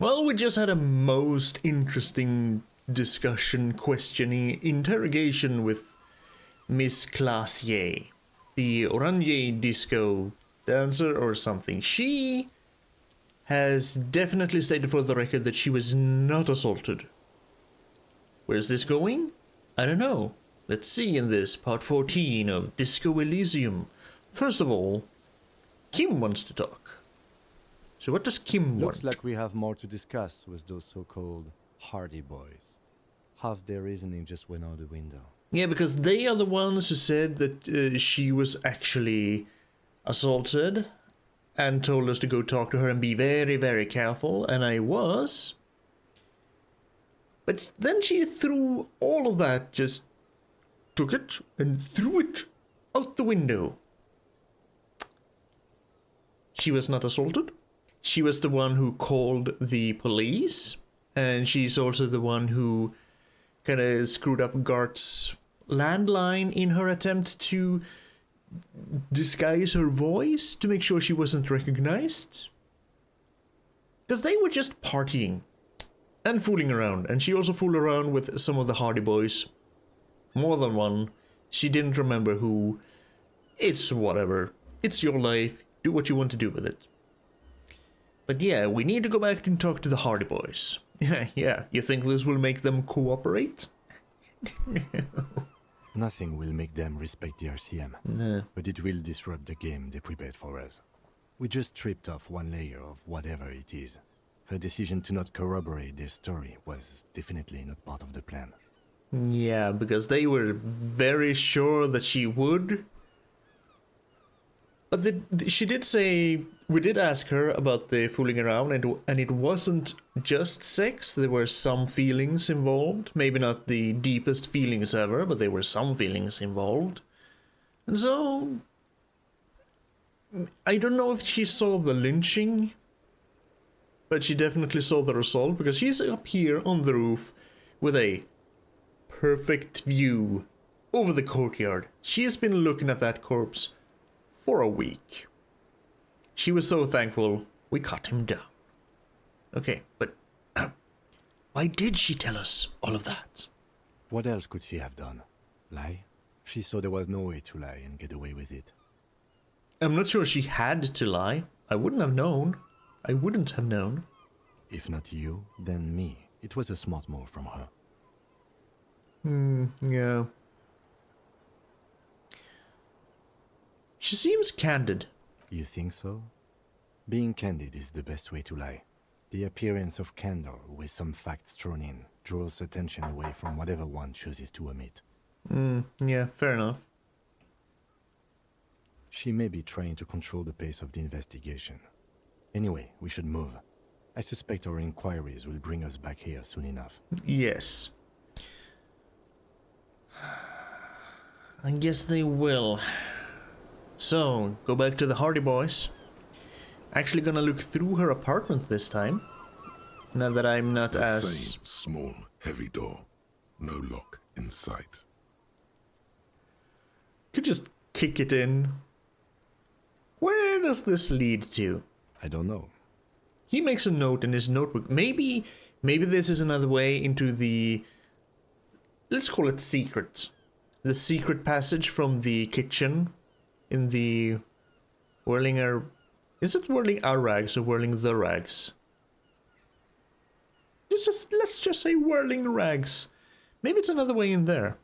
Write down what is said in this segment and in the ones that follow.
Well, we just had a most interesting discussion, questioning, interrogation with Miss Classier, the Orange disco dancer or something. She has definitely stated for the record that she was not assaulted. Where's this going? I don't know. Let's see in this part 14 of Disco Elysium. First of all, Kim wants to talk. So what does Kim want? Looks like we have more to discuss with those so-called Hardy Boys. Half their reasoning just went out the window. Yeah, because they are the ones who said that she was actually assaulted and told us to go talk to her and be very, very careful, and I was. But then she threw all of that, just took it and threw it out the window. She was not assaulted. She was the one who called the police, and she's also the one who kind of screwed up Gart's landline in her attempt to disguise her voice to make sure she wasn't recognized. Because they were just partying and fooling around, and she also fooled around with some of the Hardy Boys. More than one. She didn't remember who. It's whatever. It's your life. Do what you want to do with it. But yeah, we need to go back and talk to the Hardy Boys. Yeah, you think this will make them cooperate? No. Nothing will make them respect the RCM. No. But it will disrupt the game they prepared for us. We just stripped off one layer of whatever it is. Her decision to not corroborate their story was definitely not part of the plan. Yeah, because they were very sure that she would. But she did say, we did ask her about the fooling around, and it wasn't just sex. There were some feelings involved. Maybe not the deepest feelings ever, but there were some feelings involved. And so, I don't know if she saw the lynching, but she definitely saw the result, because she's up here on the roof with a perfect view over the courtyard. She has been looking at that corpse for a week. She was so thankful we cut him down. Okay, but why did she tell us all of that? What else could she have done? Lie? She saw there was no way to lie and get away with it. I'm not sure she had to lie. I wouldn't have known. I wouldn't have known. If not you, then me. It was a smart move from her. Yeah. She seems candid. You think so? Being candid is the best way to lie. The appearance of candor with some facts thrown in draws attention away from whatever one chooses to omit. Yeah, fair enough. She may be trying to control the pace of the investigation. Anyway, we should move. I suspect our inquiries will bring us back here soon enough. Yes. I guess they will. So, go back to the Hardy Boys. Actually gonna look through her apartment this time. Now that I'm not The as... same small, heavy door. No lock in sight. Could just kick it in. Where does this lead to? I don't know. He makes a note in his notebook. Maybe this is another way into the... Let's call it secret. The secret passage from the kitchen in the Whirling Our... Is it Whirling Our Rags or Whirling the Rags? Let's just say Whirling Rags. Maybe it's another way in there.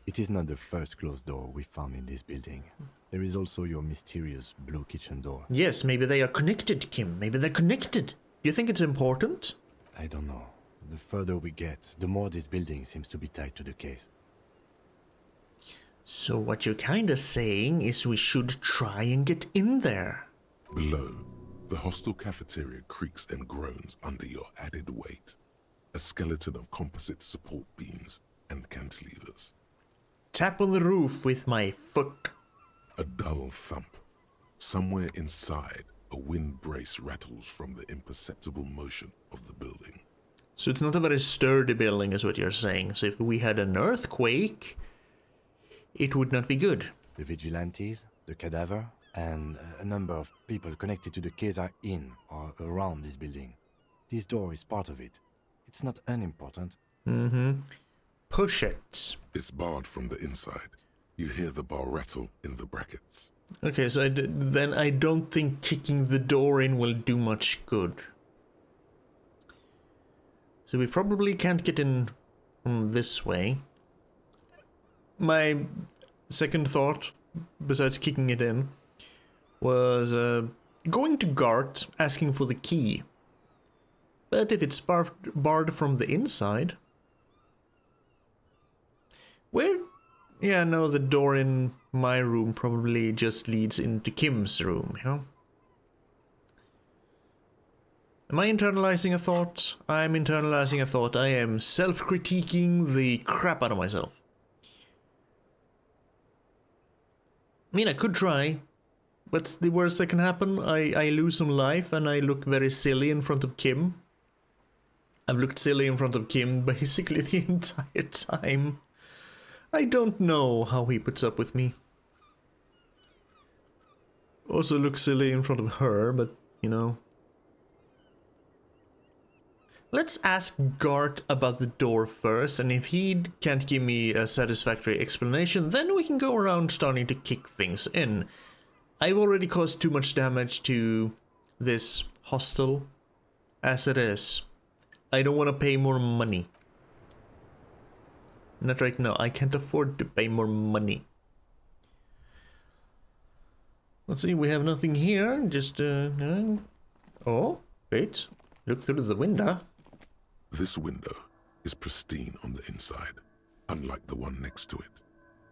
It is not the first closed door we found in this building. There is also your mysterious blue kitchen door. Yes, maybe they are connected, Kim. Maybe they're connected. Do you think it's important? I don't know. The further we get, the more this building seems to be tied to the case. So what you're kinda saying is we should try and get in there. Below, the hostel cafeteria creaks and groans under your added weight. A skeleton of composite support beams and cantilevers. Tap on the roof with my foot. A dull thump. Somewhere inside, a wind brace rattles from the imperceptible motion of the building. So it's not a very sturdy building is what you're saying. So if we had an earthquake, it would not be good. The vigilantes, the cadaver, and a number of people connected to the case are in or around this building. This door is part of it. It's not unimportant. Push it. It's barred from the inside. You hear the bar rattle in the brackets. Okay, so then I don't think kicking the door in will do much good. So we probably can't get in from this way. My second thought, besides kicking it in, was going to Gart, asking for the key. But if it's barred from the inside... Where... Yeah, no, the door in my room probably just leads into Kim's room, you know? Am I internalizing a thought? I'm internalizing a thought. I am self-critiquing the crap out of myself. I mean, I could try. What's the worst that can happen? I lose some life and I look very silly in front of Kim. I've looked silly in front of Kim basically the entire time. I don't know how he puts up with me. Also look silly in front of her, but, you know. Let's ask Gart about the door first, and if he can't give me a satisfactory explanation, then we can go around starting to kick things in. I've already caused too much damage to this hostel as it is. I don't want to pay more money. Not right now. I can't afford to pay more money. Let's see, we have nothing here. Just, oh, wait. Look through the window. This window is pristine on the inside, unlike the one next to it.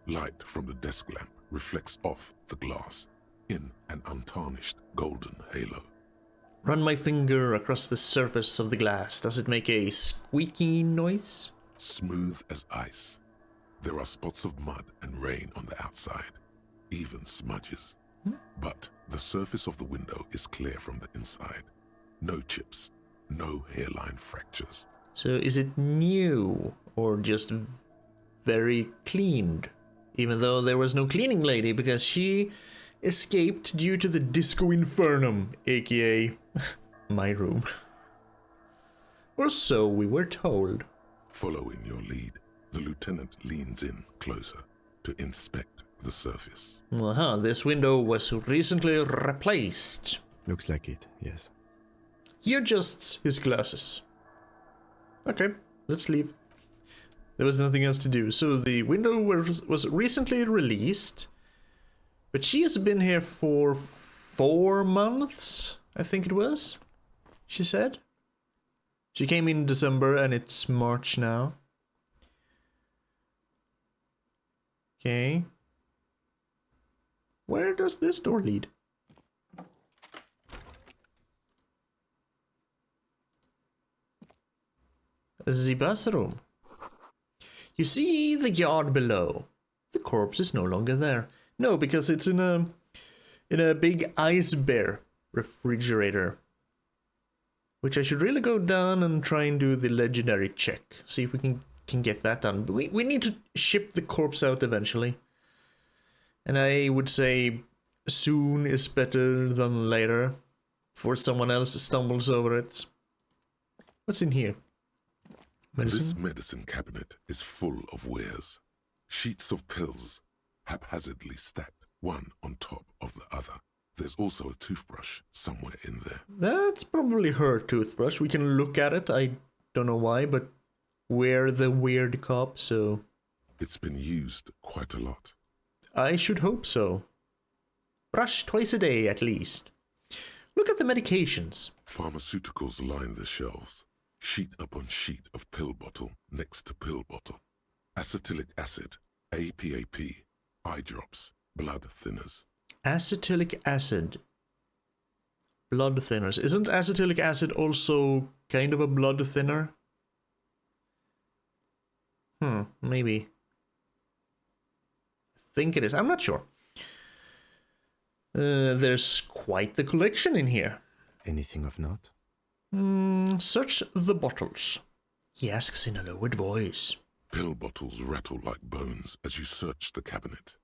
Light from the desk lamp reflects off the glass in an untarnished golden halo. Run my finger across the surface of the glass. Does it make a squeaky noise? Smooth as ice. There are spots of mud and rain on the outside, even smudges. But the surface of the window is clear from the inside. No chips, no hairline fractures. So is it new or just very cleaned? Even though there was no cleaning lady because she escaped due to the Disco Infernum, aka my room. Or so we were told. Following your lead, the lieutenant leans in closer to inspect the surface. This window was recently replaced. Looks like it, yes. He adjusts his glasses. Okay, let's leave. There was nothing else to do. So the window was recently released. But she has been here for 4 months, I think it was, she said. She came in December and it's March now. Okay. Where does this door lead? The bathroom. You see the yard below. The corpse is no longer there. No, because it's in a big ice bear refrigerator. Which I should really go down and try and do the legendary check. See if we can get that done. But we need to ship the corpse out eventually. And I would say soon is better than later. Before someone else stumbles over it. What's in here? Medicine? This medicine cabinet is full of wares. Sheets of pills, haphazardly stacked, one on top of the other. There's also a toothbrush somewhere in there. That's probably her toothbrush. We can look at it. I don't know why, but we're the weird cop, so... It's been used quite a lot. I should hope so. Brush twice a day, at least. Look at the medications. Pharmaceuticals line the shelves. Sheet upon sheet of pill bottle next to pill bottle. Acetylic acid, APAP, eye drops, blood thinners. Acetylic acid. Blood thinners. Isn't acetylic acid also kind of a blood thinner? Maybe. I think it is. I'm not sure. There's quite the collection in here. Anything of note? Search the bottles. He asks in a lowered voice. Pill bottles rattle like bones as you search the cabinet.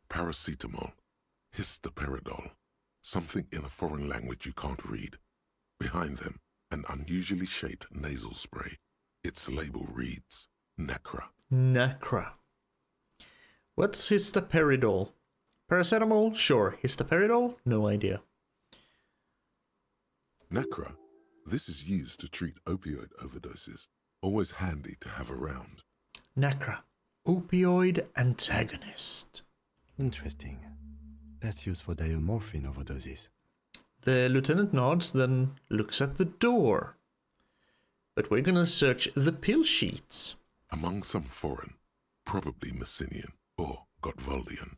Paracetamol, histoparidol, something in a foreign language you can't read. Behind them, an unusually shaped nasal spray. Its label reads Nacra. Nacra. What's histoperidol? Paracetamol? Sure. Histoperidol? No idea. Nacra. This is used to treat opioid overdoses. Always handy to have around. Nacra. Opioid antagonist. Interesting. That's used for diamorphine overdoses. The lieutenant nods, then looks at the door. But we're gonna search the pill sheets. Among some foreign, probably Messinian or Gottwaldian,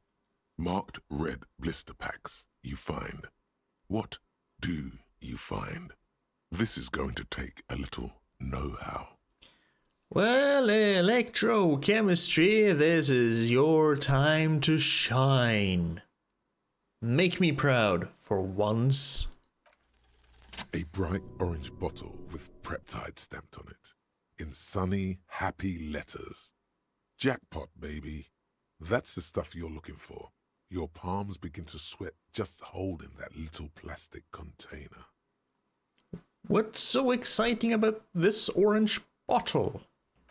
marked red blister packs you find. What do you find? This is going to take a little know-how. Well, electrochemistry, this is your time to shine. Make me proud for once. A bright orange bottle with Peptide stamped on it, in sunny, happy letters. Jackpot, baby. That's the stuff you're looking for. Your palms begin to sweat just holding that little plastic container. What's so exciting about this orange bottle?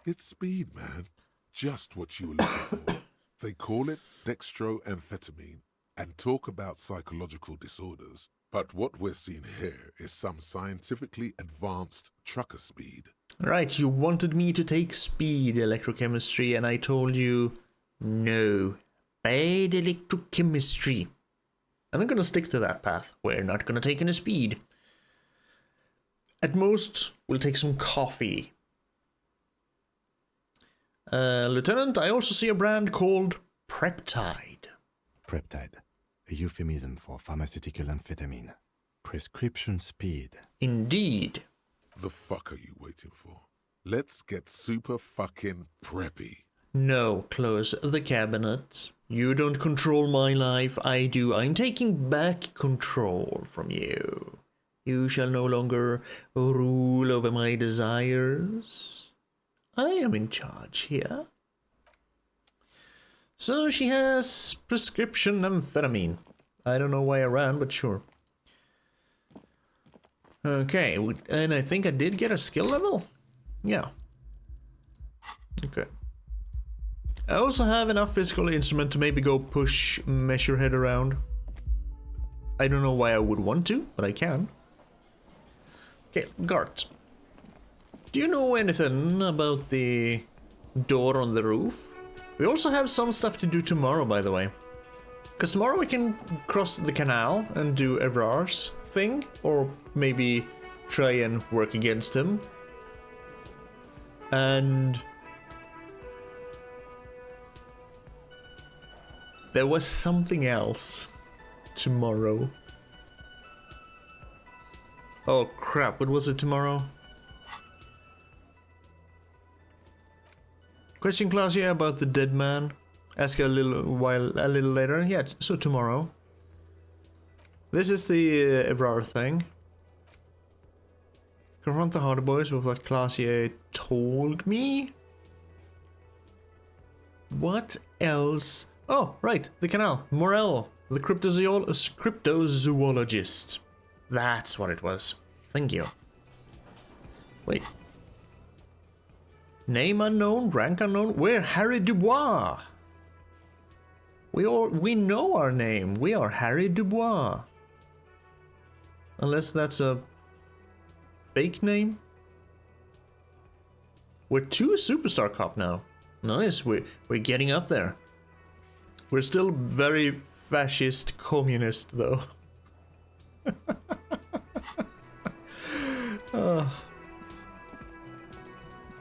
It's speed, man. Just what you were looking for. They call it dextroamphetamine and talk about psychological disorders. But what we're seeing here is some scientifically advanced trucker speed. Right, you wanted me to take speed electrochemistry, and I told you, no. Bad electrochemistry. And I'm gonna stick to that path. We're not gonna take any speed. At most, we'll take some coffee. Lieutenant, I also see a brand called Peptide. Peptide, a euphemism for pharmaceutical amphetamine. Prescription speed. Indeed. The fuck are you waiting for? Let's get super fucking preppy. No, close the cabinet. You don't control my life, I do. I'm taking back control from you. You shall no longer rule over my desires. I am in charge here. So she has prescription amphetamine. I don't know why I ran, but sure. Okay, and I think I did get a skill level? Yeah. Okay. I also have enough physical instrument to maybe go push Measurehead around. I don't know why I would want to, but I can. Okay, Gart. Do you know anything about the door on the roof? We also have some stuff to do tomorrow, by the way. Because tomorrow we can cross the canal and do Evrar's thing, or maybe try and work against him. And there was something else tomorrow. Oh crap, what was it tomorrow? Question Claudia about the dead man. Ask her a little later. Yeah, so tomorrow. This is the Ebrar thing. Confront the Hardy Boys with what Claudia told me. What else? Oh, right, the canal. Morel, the cryptozoologist. That's what it was. Thank you. Wait. Name unknown, rank unknown. We're Harry Dubois. We know our name. We are Harry Dubois. Unless that's a fake name. We're 2 superstar cop now. Nice. We're getting up there. We're still very fascist communist though.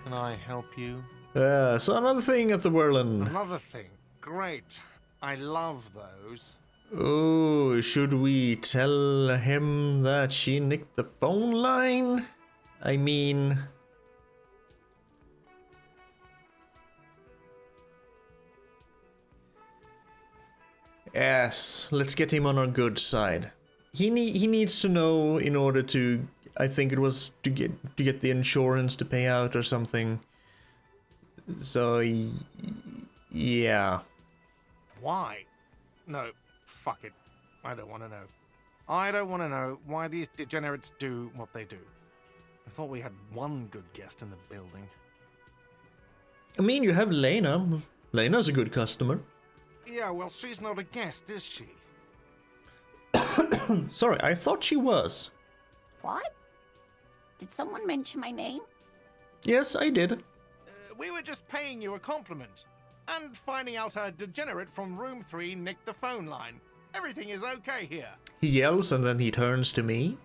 Can I help you? So another thing at the Whirlin. Another thing. Great. I love those. Oh, should we tell him that she nicked the phone line? I mean... Yes, let's get him on our good side. He needs to know in order to... I think it was to get the insurance to pay out or something. So, yeah. Why? No, fuck it. I don't want to know. I don't want to know why these degenerates do what they do. I thought we had one good guest in the building. I mean, you have Lena. Lena's a good customer. Yeah, well, she's not a guest, is she? Sorry, I thought she was. What? Did someone mention my name? Yes, I did. We were just paying you a compliment. And finding out a degenerate from room 3 nicked the phone line. Everything is okay here. He yells and then he turns to me.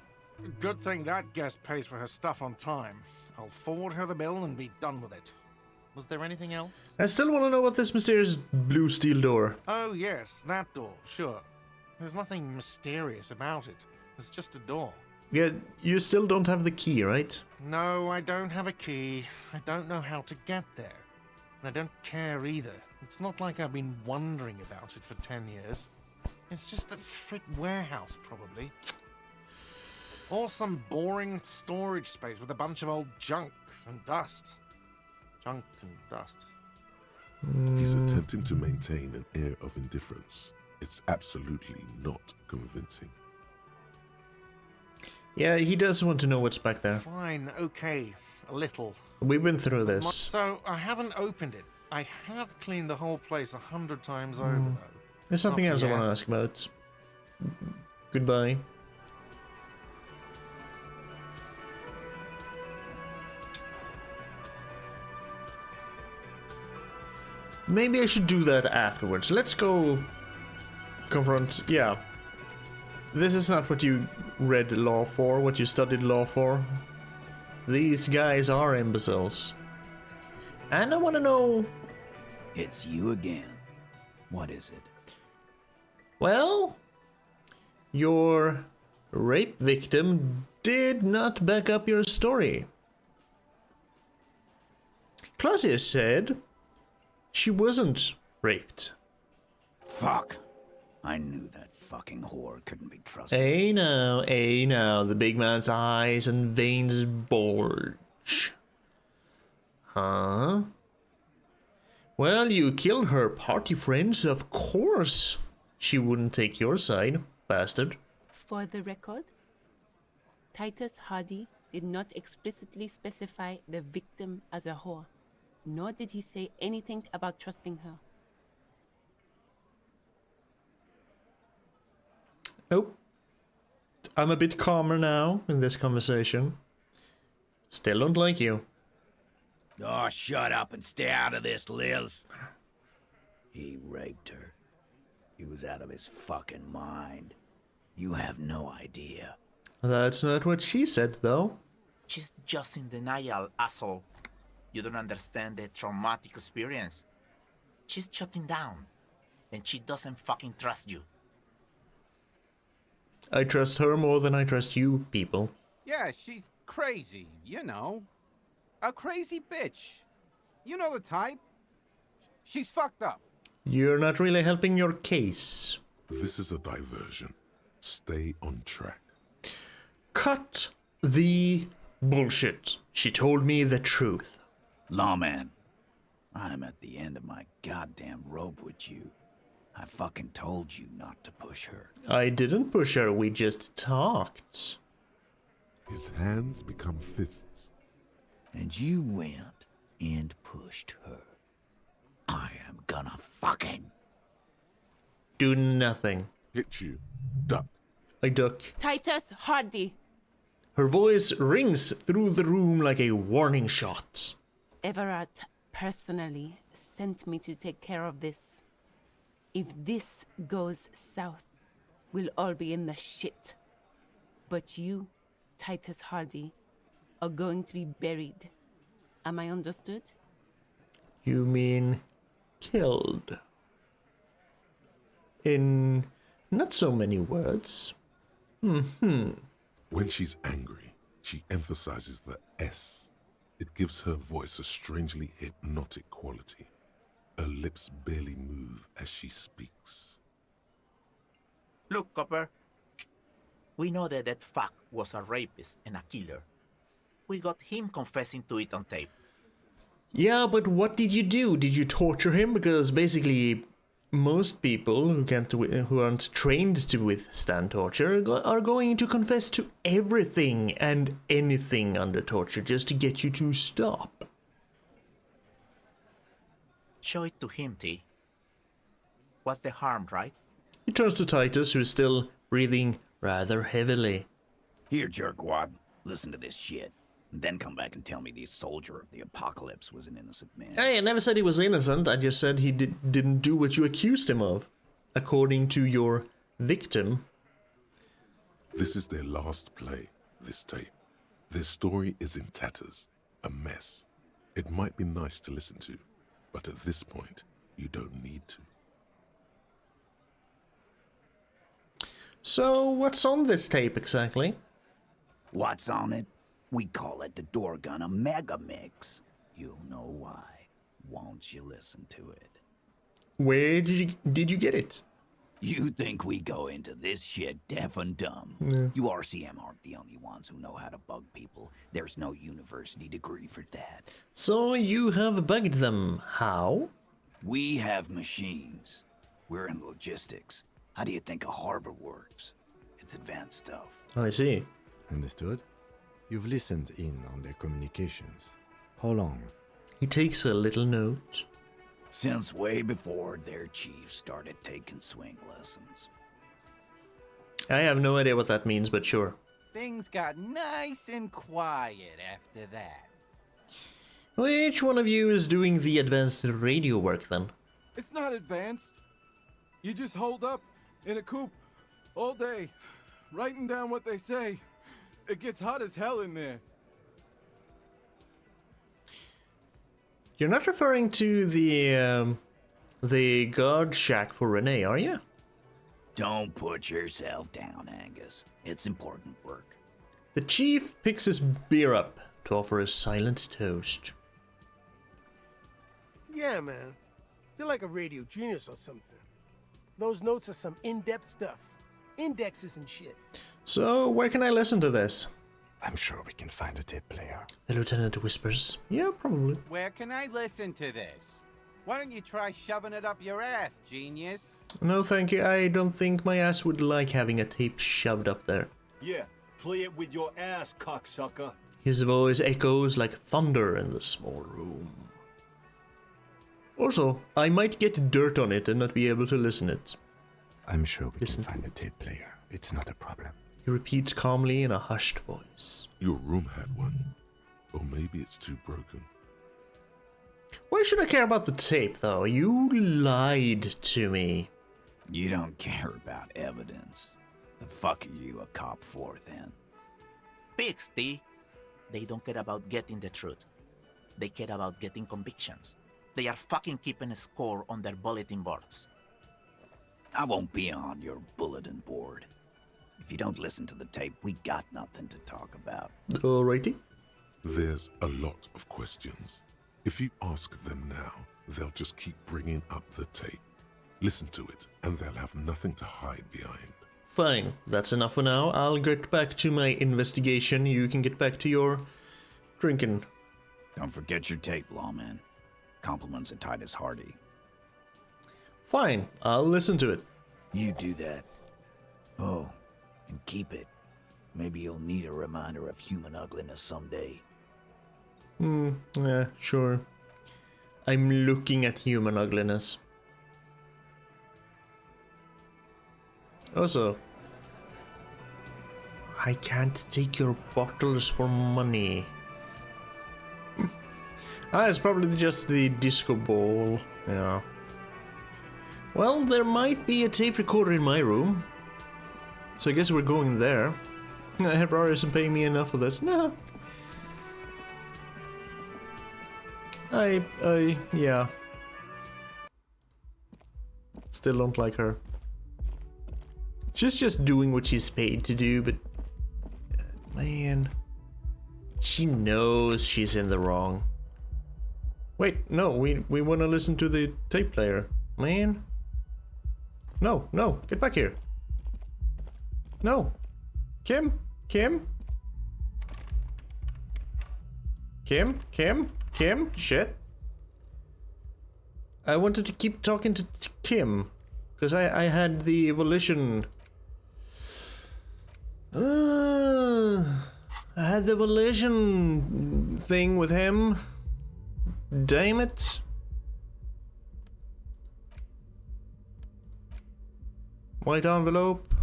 Good thing that guest pays for her stuff on time. I'll forward her the bill and be done with it. Was there anything else? I still want to know what this mysterious blue steel door. Oh, yes, that door, sure. There's nothing mysterious about it. It's just a door. Yeah, you still don't have the key, right? No, I don't have a key. I don't know how to get there. And I don't care either. It's not like I've been wondering about it for 10 years. It's just a frit warehouse, probably. Or some boring storage space with a bunch of old junk and dust. Junk and dust. He's attempting to maintain an air of indifference. It's absolutely not convincing. Yeah, he does want to know what's back there. Fine, okay, a little. We've been through this. So, I haven't opened it. I have cleaned the whole place 100 times over, though. There's something else I want to Yes. ask about. Goodbye. Maybe I should do that afterwards. Let's go confront... Yeah. This is not what you read law for, what you studied law for. These guys are imbeciles. And I want to know... It's you again. What is it? Well, your rape victim did not back up your story. Clausius said she wasn't raped. Fuck. I knew that fucking whore couldn't be trusted. Hey now, the big man's eyes and veins bulge. Huh? Well, you killed her party friends, of course. She wouldn't take your side, bastard. For the record, Titus Hardy did not explicitly specify the victim as a whore, nor did he say anything about trusting her. Oh. I'm a bit calmer now in this conversation. Still don't like you. Oh, shut up and stay out of this, Liz. He raped her. He was out of his fucking mind. You have no idea. That's not what she said, though. She's just in denial, asshole. You don't understand the traumatic experience. She's shutting down, and she doesn't fucking trust you. I trust her more than I trust you, people. Yeah, she's crazy, you know. A crazy bitch. You know the type. She's fucked up. You're not really helping your case. This is a diversion. Stay on track. Cut the bullshit. She told me the truth. Lawman, I'm at the end of my goddamn rope with you. I fucking told you not to push her. I didn't push her, we just talked. His hands become fists. And you went and pushed her. I am gonna fucking... Do nothing. Hit you. Duck. I duck. Titus Hardy, Her voice rings through the room like a warning shot. Everard personally sent me to take care of this. If this goes south, we'll all be in the shit. But you, Titus Hardy, are going to be buried. Am I understood? You mean killed? In not so many words. When she's angry, she emphasizes the S. It gives her voice a strangely hypnotic quality. Her lips barely move as she speaks. Look, Copper. We know that that fuck was a rapist and a killer. We got him confessing to it on tape. Yeah, but what did you do? Did you torture him? Because basically, most people who aren't trained to withstand torture are going to confess to everything and anything under torture just to get you to stop. Show it to him, T. What's the harm, right? He turns to Titus, who is still breathing rather heavily. Here, jerkwad, listen to this shit. And then come back and tell me the soldier of the apocalypse was an innocent man. Hey, I never said he was innocent. I just said he didn't do what you accused him of, according to your victim. This is their last play, this tape. Their story is in tatters, a mess. It might be nice to listen to, but at this point, you don't need to. So, what's on this tape exactly? What's on it? We call it the Dorgun a Mega Mix. You'll know why once you listen to it. Where did you get it? You think we go into this shit deaf and dumb? Yeah. You RCM aren't the only ones who know how to bug people. There's no university degree for that. So you have bugged them. How? We have machines. We're in logistics. How do you think a harbor works? It's advanced stuff. I see. Understood? You've listened in on their communications. How long? He takes a little note. Since way before their chief started taking swing lessons. I have no idea what that means, but sure. Things got nice and quiet after that. Which one of you is doing the advanced radio work then? It's not advanced. You just hold up in a coop all day, writing down what they say. It gets hot as hell in there. You're not referring to the guard shack for Renee, are you? Don't put yourself down, Angus. It's important work. The chief picks his beer up to offer a silent toast. Yeah, man. You're like a radio genius or something. Those notes are some in-depth stuff. Indexes and shit. So, where can I listen to this? I'm sure we can find a tape player. The lieutenant whispers. Yeah, probably. Where can I listen to this? Why don't you try shoving it up your ass, genius? No, thank you. I don't think my ass would like having a tape shoved up there. Yeah, play it with your ass, cocksucker. His voice echoes like thunder in the small room. Also, I might get dirt on it and not be able to listen it. I'm sure we can find a tape player. It's not a problem. He repeats calmly in a hushed voice. Your room had one. Or maybe it's too broken. Why should I care about the tape, though? You lied to me. You don't care about evidence. The fuck are you a cop for, then? Pigs, T. They don't care about getting the truth. They care about getting convictions. They are fucking keeping a score on their bulletin boards. I won't be on your bulletin board. If you don't listen to the tape, we got nothing to talk about. Alrighty. There's a lot of questions. If you ask them now, they'll just keep bringing up the tape. Listen to it, and they'll have nothing to hide behind. Fine, that's enough for now. I'll get back to my investigation. You can get back to your drinking. Don't forget your tape, lawman. Compliments of Titus Hardy. Fine, I'll listen to it. You do that. Oh, and keep it. Maybe you'll need a reminder of human ugliness someday. Yeah, sure. I'm looking at human ugliness. Also, I can't take your bottles for money. It's probably just the disco ball. Yeah. Well, there might be a tape recorder in my room. So I guess we're going there. Rory isn't paying me enough for this. No. Yeah. Still don't like her. She's just doing what she's paid to do, but... man. She knows she's in the wrong. Wait, no, we want to listen to the tape player. Man. No, get back here. No. Kim? Shit. I wanted to keep talking to Kim, because I had the volition. I had the volition thing with him. Damn it. White envelope.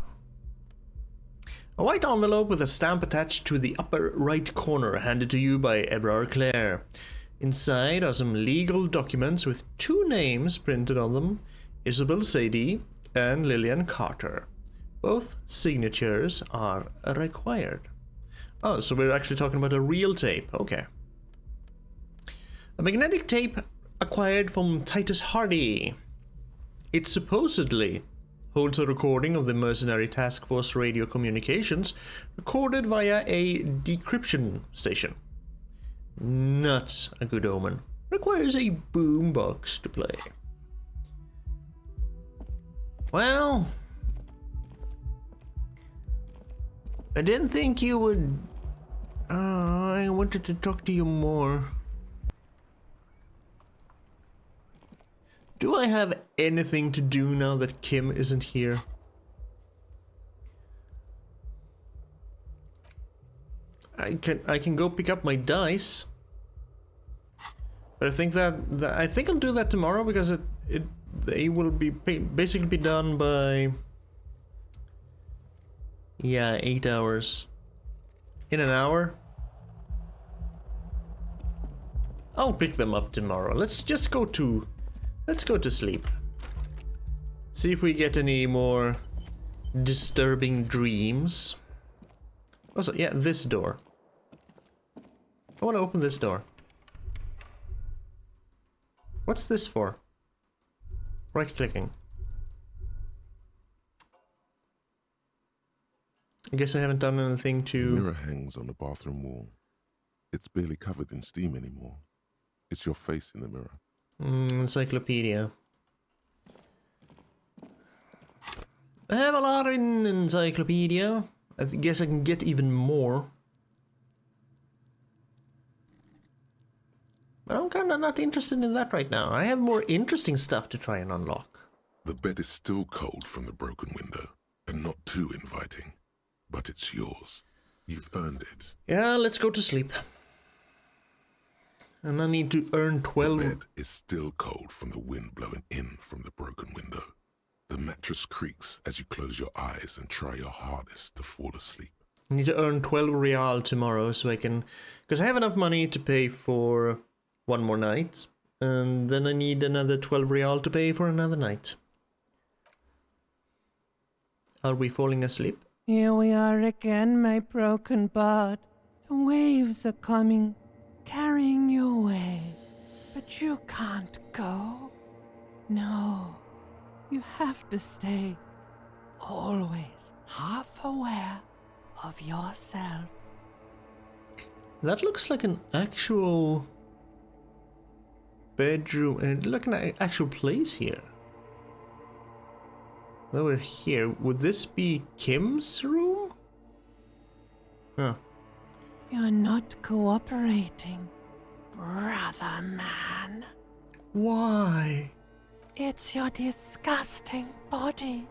A white envelope with a stamp attached to the upper right corner, handed to you by Ebrard Clare. Inside are some legal documents with 2 names printed on them, Isabel Sadie and Lillian Carter. Both signatures are required. Oh, so we're actually talking about a real tape. Okay. A magnetic tape acquired from Titus Hardy. It supposedly holds a recording of the Mercenary Task Force radio communications recorded via a decryption station. Not a good omen. Requires a boombox to play. Well, I didn't think you would... I wanted to talk to you more. Do I have anything to do now that Kim isn't here? I can go pick up my dice. But I think I think I'll do that tomorrow, because they will be basically be done by 8 hours. In an hour. I'll pick them up tomorrow. Let's go to sleep. See if we get any more disturbing dreams. Also, yeah, this door. I want to open this door. What's this for? Right-clicking. I guess I haven't done anything to... The mirror hangs on the bathroom wall. It's barely covered in steam anymore. It's your face in the mirror. Encyclopedia. I have a lot in Encyclopedia. I guess I can get even more. But I'm kind of not interested in that right now. I have more interesting stuff to try and unlock. The bed is still cold from the broken window, and not too inviting. But it's yours. You've earned it. Yeah, let's go to sleep. And I need to earn 12... The bed is still cold from the wind blowing in from the broken window. The mattress creaks as you close your eyes and try your hardest to fall asleep. I need to earn 12 real tomorrow so I can... Because I have enough money to pay for 1 more night. And then I need another 12 real to pay for another night. Are we falling asleep? Here we are again, my broken bud. The waves are coming, carrying you away. But you can't go. No, you have to stay. Always half aware of yourself. That looks like an actual bedroom, and like an actual place here. Though we're here, would this be Kim's room? Huh. You're not cooperating, brother man. Why? It's your disgusting body.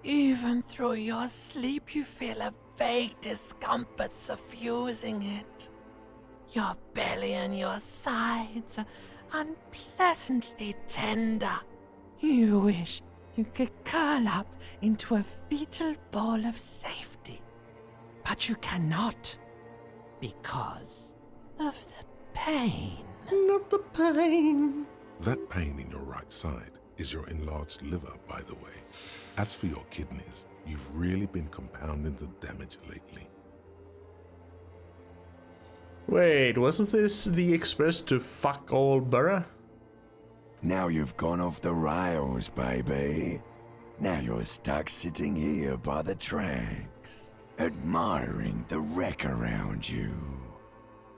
Even through your sleep you feel a vague discomfort suffusing it. Your belly and your sides are unpleasantly tender. You wish you could curl up into a fetal ball of safety. But you cannot, because of the pain. Not the pain. That pain in your right side is your enlarged liver, by the way. As for your kidneys, you've really been compounding the damage lately. Wait, wasn't this the express to fuck all Borough? Now you've gone off the rails, baby. Now you're stuck sitting here by the tracks, admiring the wreck around you.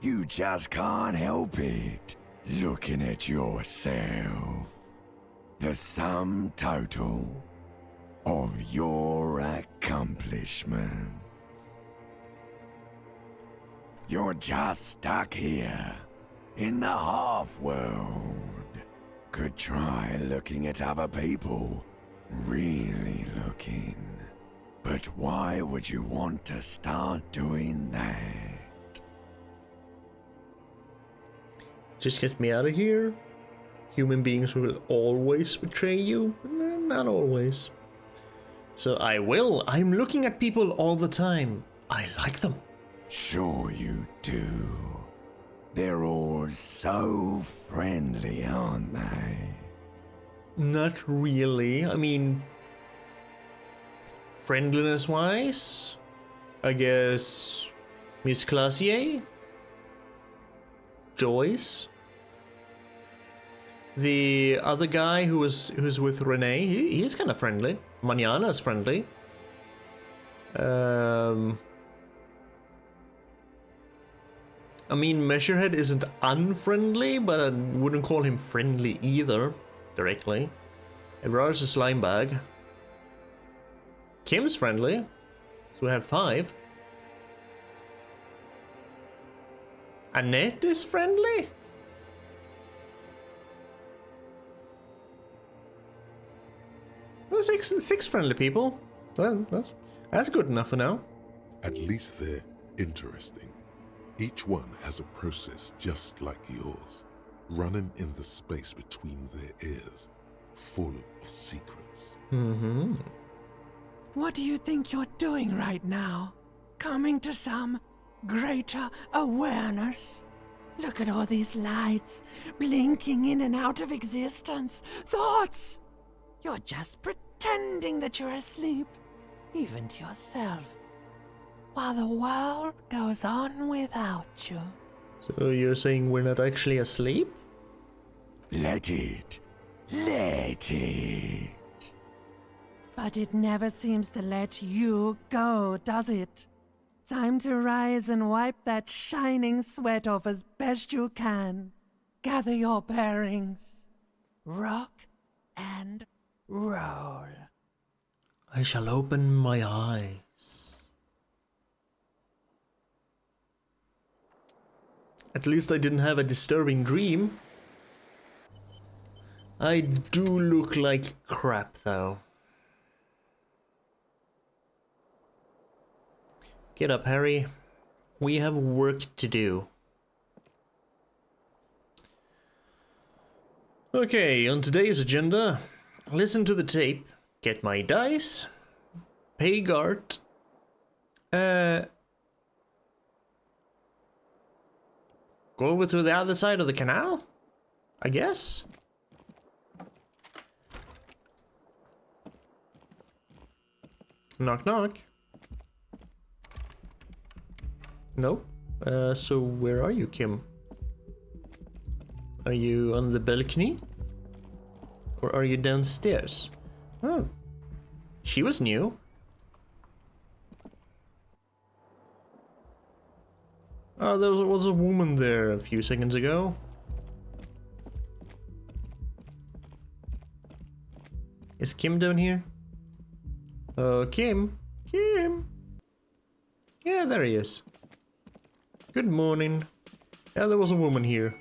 You just can't help it, looking at yourself. The sum total of your accomplishments. You're just stuck here, in the half-world, could try looking at other people. Really looking. But why would you want to start doing that? Just get me out of here. Human beings will always betray you. Not always. So I will. I'm looking at people all the time. I like them. Sure you do. They're all so friendly, aren't they? Not really. I mean, friendliness-wise, I guess Miss Classier, Joyce, the other guy who's with Renee, he's kind of friendly. Manana's friendly. I mean, Measurehead isn't unfriendly, but I wouldn't call him friendly either, directly. Everard's a slime bag. Kim's friendly, so we have 5. Annette is friendly? Well, six friendly people. Well, that's good enough for now. At least they're interesting. Each one has a process just like yours, running in the space between their ears, full of secrets. Mm-hmm. What do you think you're doing right now? Coming to some greater awareness? Look at all these lights, blinking in and out of existence. Thoughts! You're just pretending that you're asleep, even to yourself, while the world goes on without you. So you're saying we're not actually asleep? Let it. Let it. But it never seems to let you go, does it? Time to rise and wipe that shining sweat off as best you can. Gather your bearings. Rock and roll. I shall open my eyes. At least I didn't have a disturbing dream. I do look like crap, though. Get up, Harry. We have work to do. Okay, on today's agenda, listen to the tape, get my dice, pay Gart, go over to the other side of the canal, I guess? Knock knock. Nope. So where are you, Kim? Are you on the balcony? Or are you downstairs? Oh. She was new. Oh, there was a woman there a few seconds ago. Is Kim down here? Oh, Kim? Kim? Yeah, there he is. Good morning. Yeah, there was a woman here.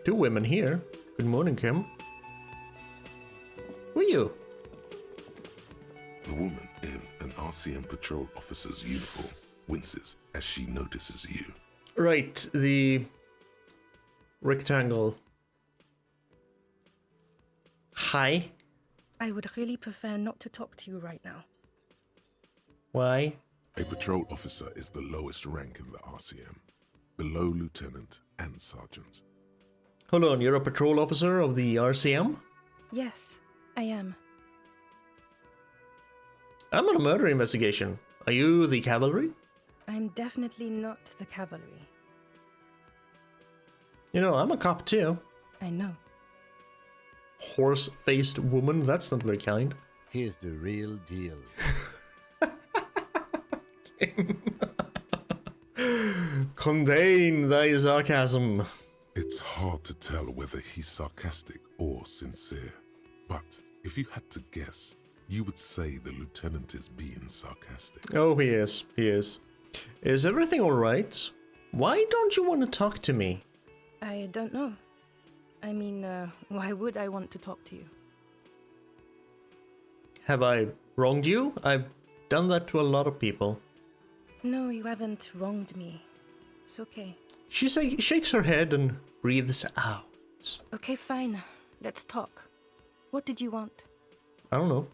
2 women here. Good morning, Kim. Who are you? The woman in an RCM patrol officer's uniform winces as she notices you. Right, the rectangle. Hi. I would really prefer not to talk to you right now. Why? A patrol officer is the lowest rank in the RCM, below lieutenant and sergeant. Hold on, you're a patrol officer of the RCM? Yes, I am. I'm on a murder investigation. Are you the cavalry? I'm definitely not the cavalry. You know, I'm a cop too. I know. Horse-faced woman, that's not very kind. Here's the real deal. Contain thy sarcasm. It's hard to tell whether he's sarcastic or sincere, but if you had to guess, you would say the lieutenant is being sarcastic. Oh, he is. He is. Is everything alright? Why don't you want to talk to me? I don't know. I mean, why would I want to talk to you? Have I wronged you? I've done that to a lot of people. No, you haven't wronged me. It's okay. She shakes her head and breathes out. Okay, fine. Let's talk. What did you want? I don't know.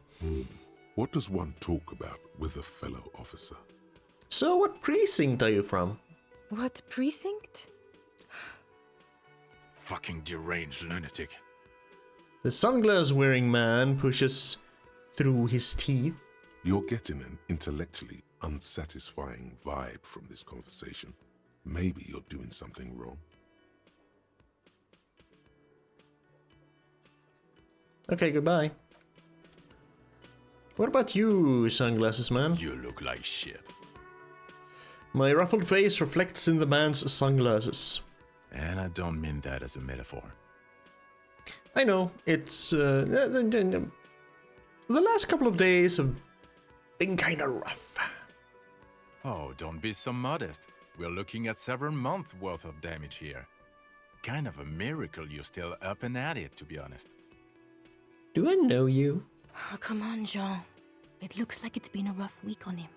What does one talk about with a fellow officer? So, what precinct are you from? What precinct? Fucking deranged lunatic. The sunglass-wearing man pushes through his teeth. You're getting an intellectually unsatisfying vibe from this conversation. Maybe you're doing something wrong. Okay, goodbye. What about you, sunglasses man? You look like shit. My ruffled face reflects in the man's sunglasses. And I don't mean that as a metaphor. I know, it's... the last couple of days have been kinda rough. Oh, don't be so modest. We're looking at several months worth of damage here. Kind of a miracle you're still up and at it, to be honest. Do I know you? Oh, come on, Jean. It looks like it's been a rough week on him.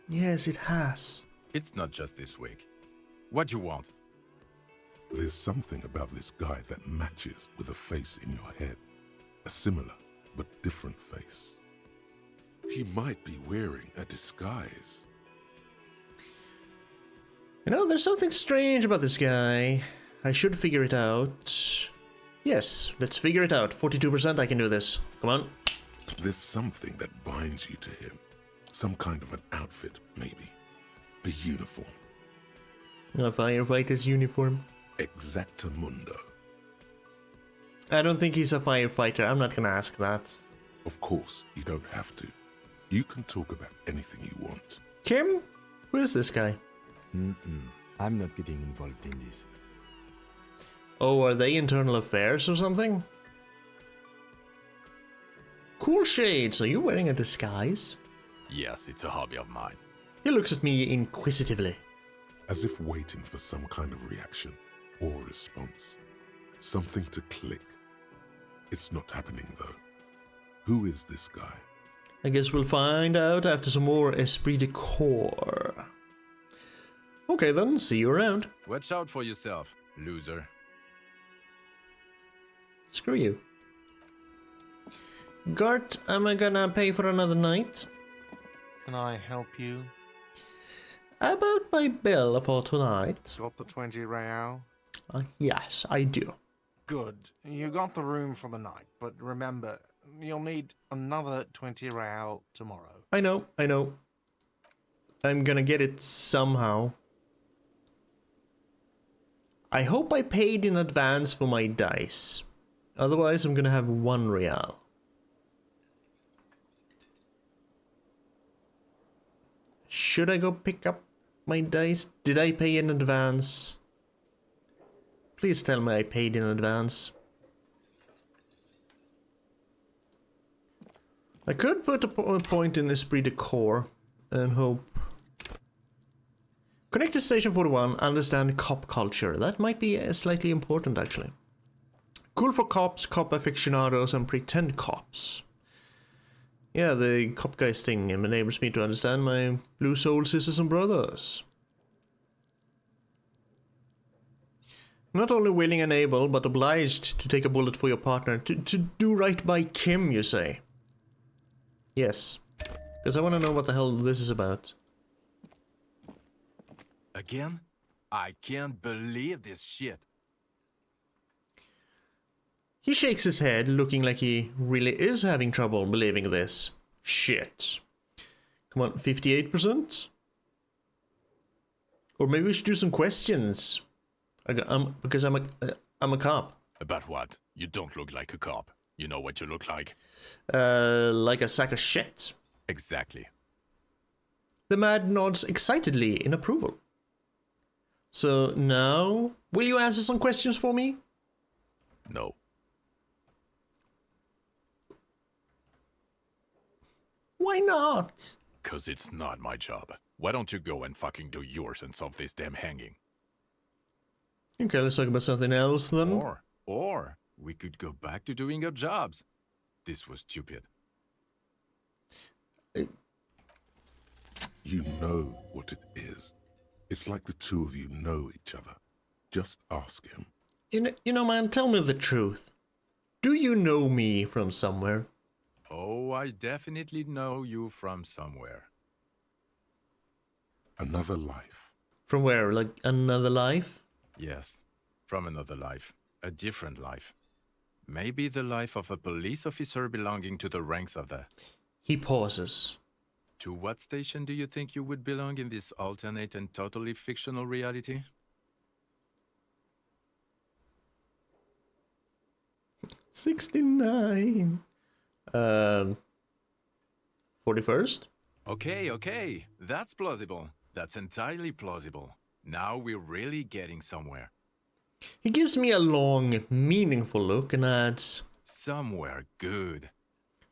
Yes, it has. It's not just this week. What do you want? There's something about this guy that matches with a face in your head. A similar but different face. He might be wearing a disguise. You know, there's something strange about this guy. I should figure it out. Yes, let's figure it out. 42%, I can do this. Come on. There's something that binds you to him. Some kind of an outfit, maybe. A uniform. A firefighter's uniform. Exactamundo. I don't think he's a firefighter. I'm not gonna ask that. Of course, you don't have to. You can talk about anything you want. Kim? Who is this guy? I'm not getting involved in this. Oh, are they internal affairs or something? Cool shades, are you wearing a disguise? Yes, it's a hobby of mine. He looks at me inquisitively. As if waiting for some kind of reaction or response. Something to click. It's not happening though. Who is this guy? I guess we'll find out after some more esprit de corps. Okay then, see you around. Watch out for yourself, loser. Screw you. Gart, am I gonna pay for another night? Can I help you? About my bill for tonight. Got the 20 real? Yes, I do. Good. You got the room for the night, but remember, you'll need another 20 real tomorrow. I know. I'm gonna get it somehow. I hope I paid in advance for my dice. Otherwise, I'm gonna have 1 real. Should I go pick up my dice? Did I pay in advance? Please tell me I paid in advance. I could put a point in Esprit de Corps and hope. Connect to Station 41, understand cop culture. That might be slightly important, actually. Cool for cops, cop aficionados, and pretend cops. Yeah, the cop guys thing enables me to understand my blue soul sisters and brothers. Not only willing and able, but obliged to take a bullet for your partner. To do right by Kim, you say? Yes. Because I want to know what the hell this is about. Again? I can't believe this shit. He shakes his head, looking like he really is having trouble believing this. Shit. Come on, 58%? Or maybe we should do some questions. Because I'm a cop. About what? You don't look like a cop. You know what you look like? Like a sack of shit. Exactly. The man nods excitedly in approval. So now, will you answer some questions for me? No. Why not? 'Cause it's not my job. Why don't you go and fucking do yours and solve this damn hanging? Okay, let's talk about something else then. Or we could go back to doing our jobs. This was stupid. You know what it is. It's like the two of you know each other. Just ask him. You know, man, tell me the truth. Do you know me from somewhere? Oh, I definitely know you from somewhere. Another life. From where? Like another life? Yes, from another life. A different life. Maybe the life of a police officer belonging to the ranks of the... He pauses. To what station do you think you would belong in this alternate and totally fictional reality? 69. 41st? Okay. That's plausible. That's entirely plausible. Now we're really getting somewhere. He gives me a long, meaningful look and adds... Somewhere good.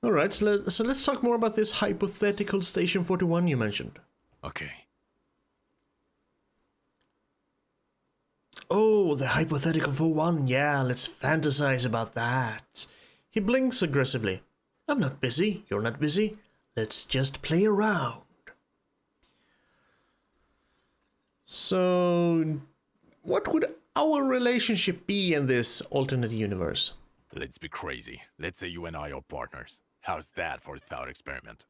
Alright, so let's talk more about this hypothetical Station 41 you mentioned. Okay. Oh, the hypothetical 41. Yeah, let's fantasize about that. He blinks aggressively. I'm not busy. You're not busy. Let's just play around. So, what would our relationship be in this alternate universe? Let's be crazy. Let's say you and I are partners. How's that for a thought experiment?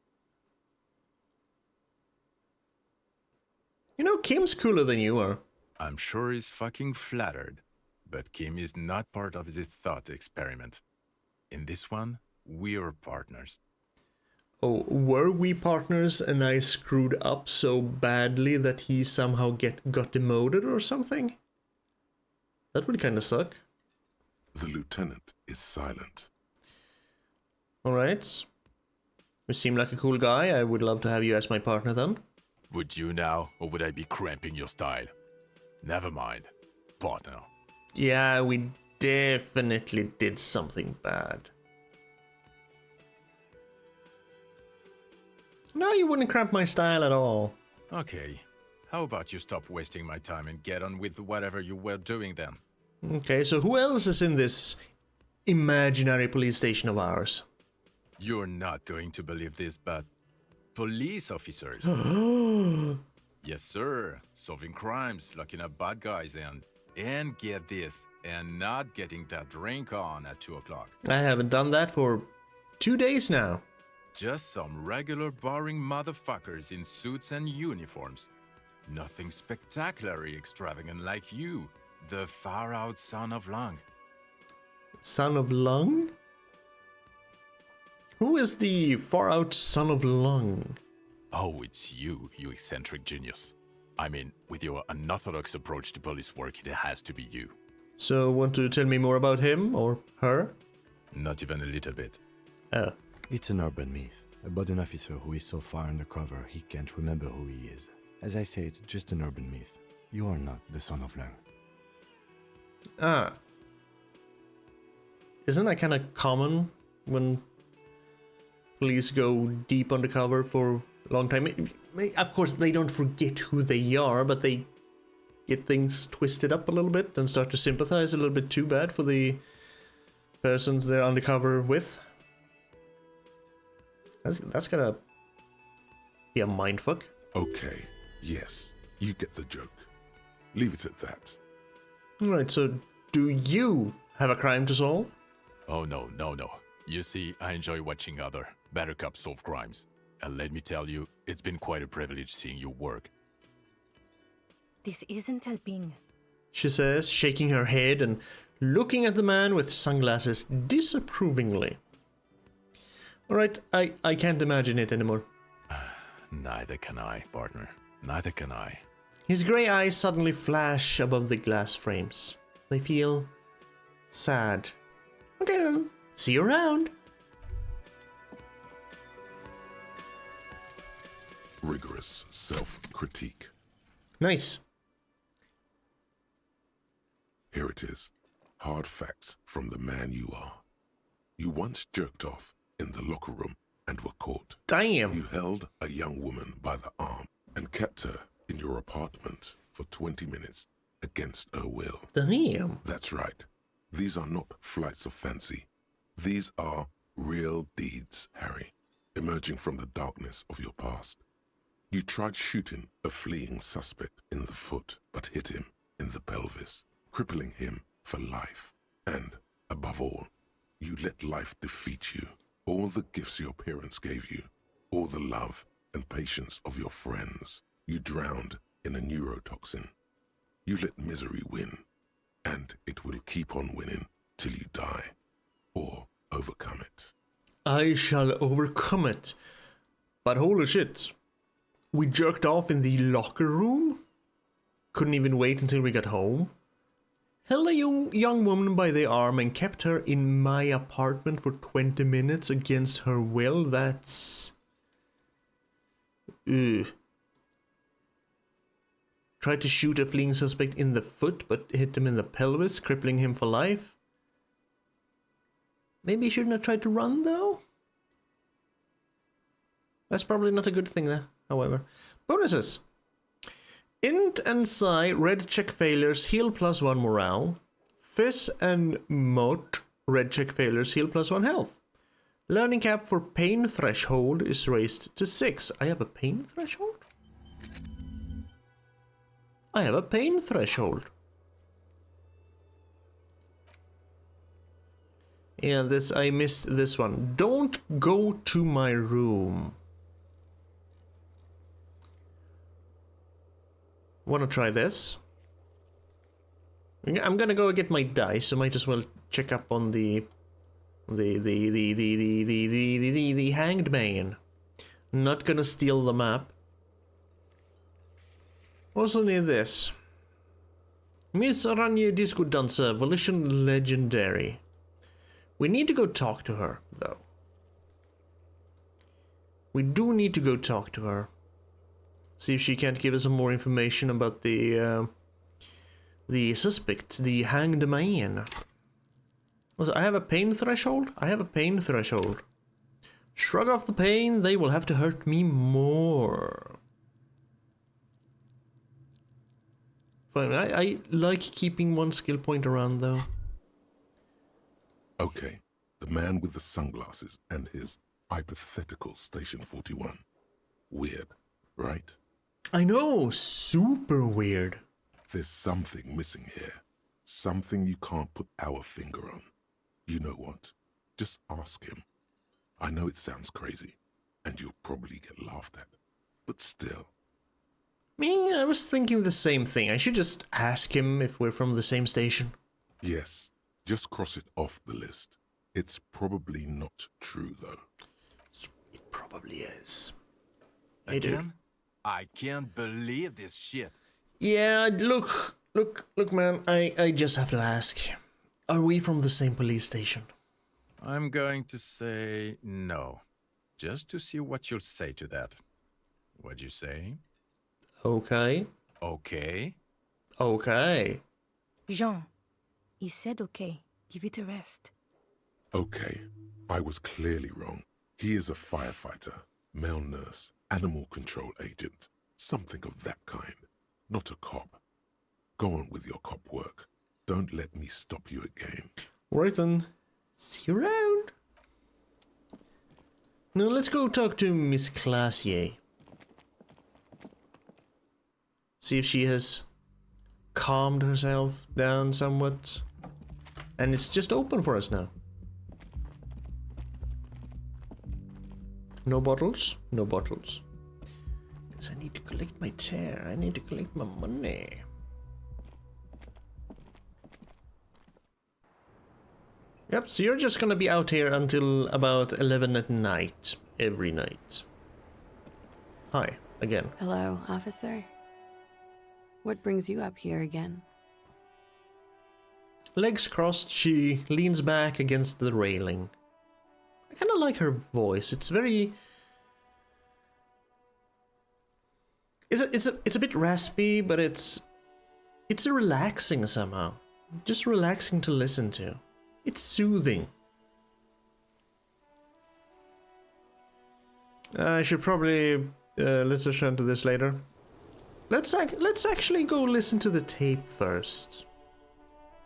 You know, Kim's cooler than you are. I'm sure he's fucking flattered. But Kim is not part of this thought experiment. In this one, we're partners. Oh, were we partners and I screwed up so badly that he somehow got demoted or something? That would kind of suck. The lieutenant is silent. Alright. You seem like a cool guy. I would love to have you as my partner then. Would you now, or would I be cramping your style? Never mind. Partner. Yeah, we definitely did something bad. No, you wouldn't cramp my style at all. Okay. How about you stop wasting my time and get on with whatever you were doing then? Okay, so who else is in this imaginary police station of ours? You're not going to believe this, but... police officers. Yes, sir. Solving crimes, locking up bad guys, and get this, and not getting that drink on at 2 o'clock. I haven't done that for 2 days now. Just some regular boring motherfuckers in suits and uniforms. Nothing spectacularly extravagant like you, the far-out son of Lung. Son of Lung? Who is the far-out son of Lung? Oh, it's you, you eccentric genius. I mean, with your unorthodox approach to police work, it has to be you. So, want to tell me more about him or her? Not even a little bit. Oh. It's an urban myth about an officer who is so far undercover he can't remember who he is. As I said, just an urban myth. You are not the son of Lang. Ah. Isn't that kind of common when police go deep undercover for a long time? Of course, they don't forget who they are, but they get things twisted up a little bit and start to sympathize a little bit too bad for the persons they're undercover with. That's gonna be a mindfuck. Okay, yes, you get the joke. Leave it at that. Alright, so do you have a crime to solve? Oh, no. You see, I enjoy watching other better cops solve crimes. And let me tell you, it's been quite a privilege seeing you work. This isn't helping. She says, shaking her head and looking at the man with sunglasses disapprovingly. Alright, I can't imagine it anymore. Neither can I, partner. Neither can I. His grey eyes suddenly flash above the glass frames. They feel sad. Okay then, see you around. Rigorous self-critique. Nice. Here it is. Hard facts from the man you are. You once jerked off in the locker room and were caught. Damn. You held a young woman by the arm and kept her in your apartment for 20 minutes against her will. Damn. That's right. These are not flights of fancy. These are real deeds, Harry, emerging from the darkness of your past. You tried shooting a fleeing suspect in the foot, but hit him in the pelvis, crippling him for life. And, above all, you let life defeat you. All the gifts your parents gave you, all the love and patience of your friends, you drowned in a neurotoxin. You let misery win, and it will keep on winning till you die, or overcome it. I shall overcome it. But holy shit. We jerked off in the locker room? Couldn't even wait until we got home? Held a young woman by the arm and kept her in my apartment for 20 minutes against her will? That's... Ugh. Tried to shoot a fleeing suspect in the foot, but hit him in the pelvis, crippling him for life? Maybe you shouldn't have tried to run, though? That's probably not a good thing, there, however. Bonuses. Int and Psi, red check failures, heal +1 morale. Fizz and Mot, red check failures, heal +1 health. Learning cap for pain threshold is raised to 6. I have a pain threshold? I have a pain threshold. Yeah, this, I missed this one. Don't go to my room. Wanna try this? I'm gonna go get my dice, so might as well check up on the hanged man. Not gonna steal the map. Also need this. Miss Aranya Disco Dancer, Volition Legendary. We need to go talk to her, though. We do need to go talk to her. See if she can't give us some more information about the suspect, the hanged man. Also, I have a pain threshold? I have a pain threshold. Shrug off the pain, they will have to hurt me more. Fine, I like keeping one skill point around, though. Okay, the man with the sunglasses and his hypothetical Station 41. Weird, right? I know, super weird. There's something missing here. Something you can't put our finger on. You know what? Just ask him. I know it sounds crazy, and you'll probably get laughed at. But still. Me, I was thinking the same thing. I should just ask him if we're from the same station. Yes, just cross it off the list. It's probably not true, though. It probably is. Again? I can't believe this shit. Yeah, look, man, I just have to ask. Are we from the same police station? I'm going to say no. Just to see what you'll say to that. What'd you say? Okay. Okay? Okay. Jean, he said okay. Give it a rest. Okay, I was clearly wrong. He is a firefighter, male nurse, animal control agent, something of that kind. Not a cop. Go on with your cop work. Don't let me stop you again. Right then. See you around. Now let's go talk to Miss Classier. See if she has calmed herself down somewhat. And it's just open for us now. No bottles? No bottles. Because I need to collect my tear. I need to collect my money. Yep, so you're just gonna be out here until about 11 at night. Every night. Hi, again. Hello, officer. What brings you up here again? Legs crossed, she leans back against the railing. I kind of like her voice. It's very... It's a bit raspy, but it's relaxing somehow. Just relaxing to listen to. It's soothing. I should probably let's return to this later. Let's actually go listen to the tape first.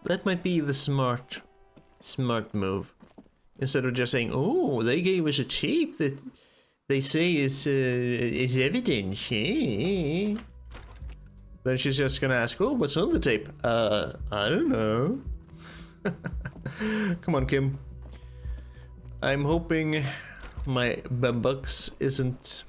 That might be the smart move. Instead of just saying, "Oh, they gave us a tape that they say is evidence." Eh? Then she's just gonna ask, "Oh, what's on the tape?" I don't know. Come on, Kim. I'm hoping my bumbucks isn't.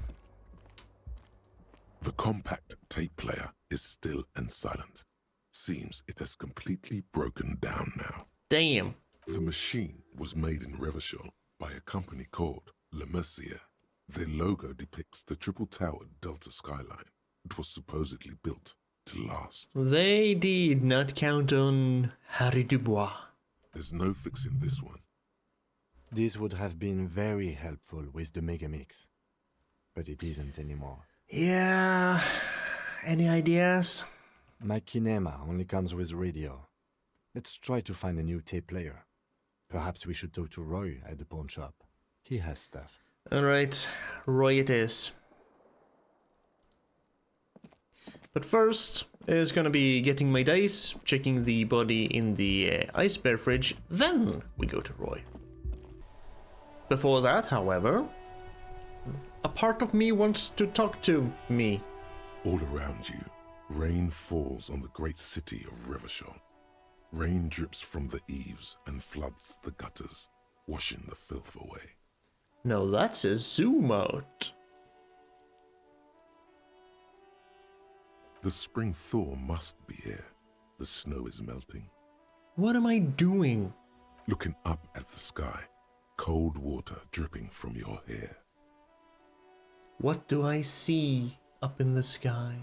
The compact tape player is still and silent. Seems it has completely broken down now. Damn. The machine was made in Revachol by a company called Le Mercier. Their logo depicts the triple-towered Delta skyline. It was supposedly built to last. They did not count on Harry Dubois. There's no fixing this one. This would have been very helpful with the Megamix, but it isn't anymore. Yeah, any ideas? My kinema only comes with radio. Let's try to find a new tape player. Perhaps we should talk to Roy at the pawn shop. He has stuff. Alright, Roy it is. But first, is gonna be getting my dice, checking the body in the ice bear fridge, then we go to Roy. Before that, however, a part of me wants to talk to me. All around you, rain falls on the great city of Revachol. Rain drips from the eaves and floods the gutters, washing the filth away. Now that's a zoom out. The spring thaw must be here. The snow is melting. What am I doing? Looking up at the sky, cold water dripping from your hair. What do I see up in the sky?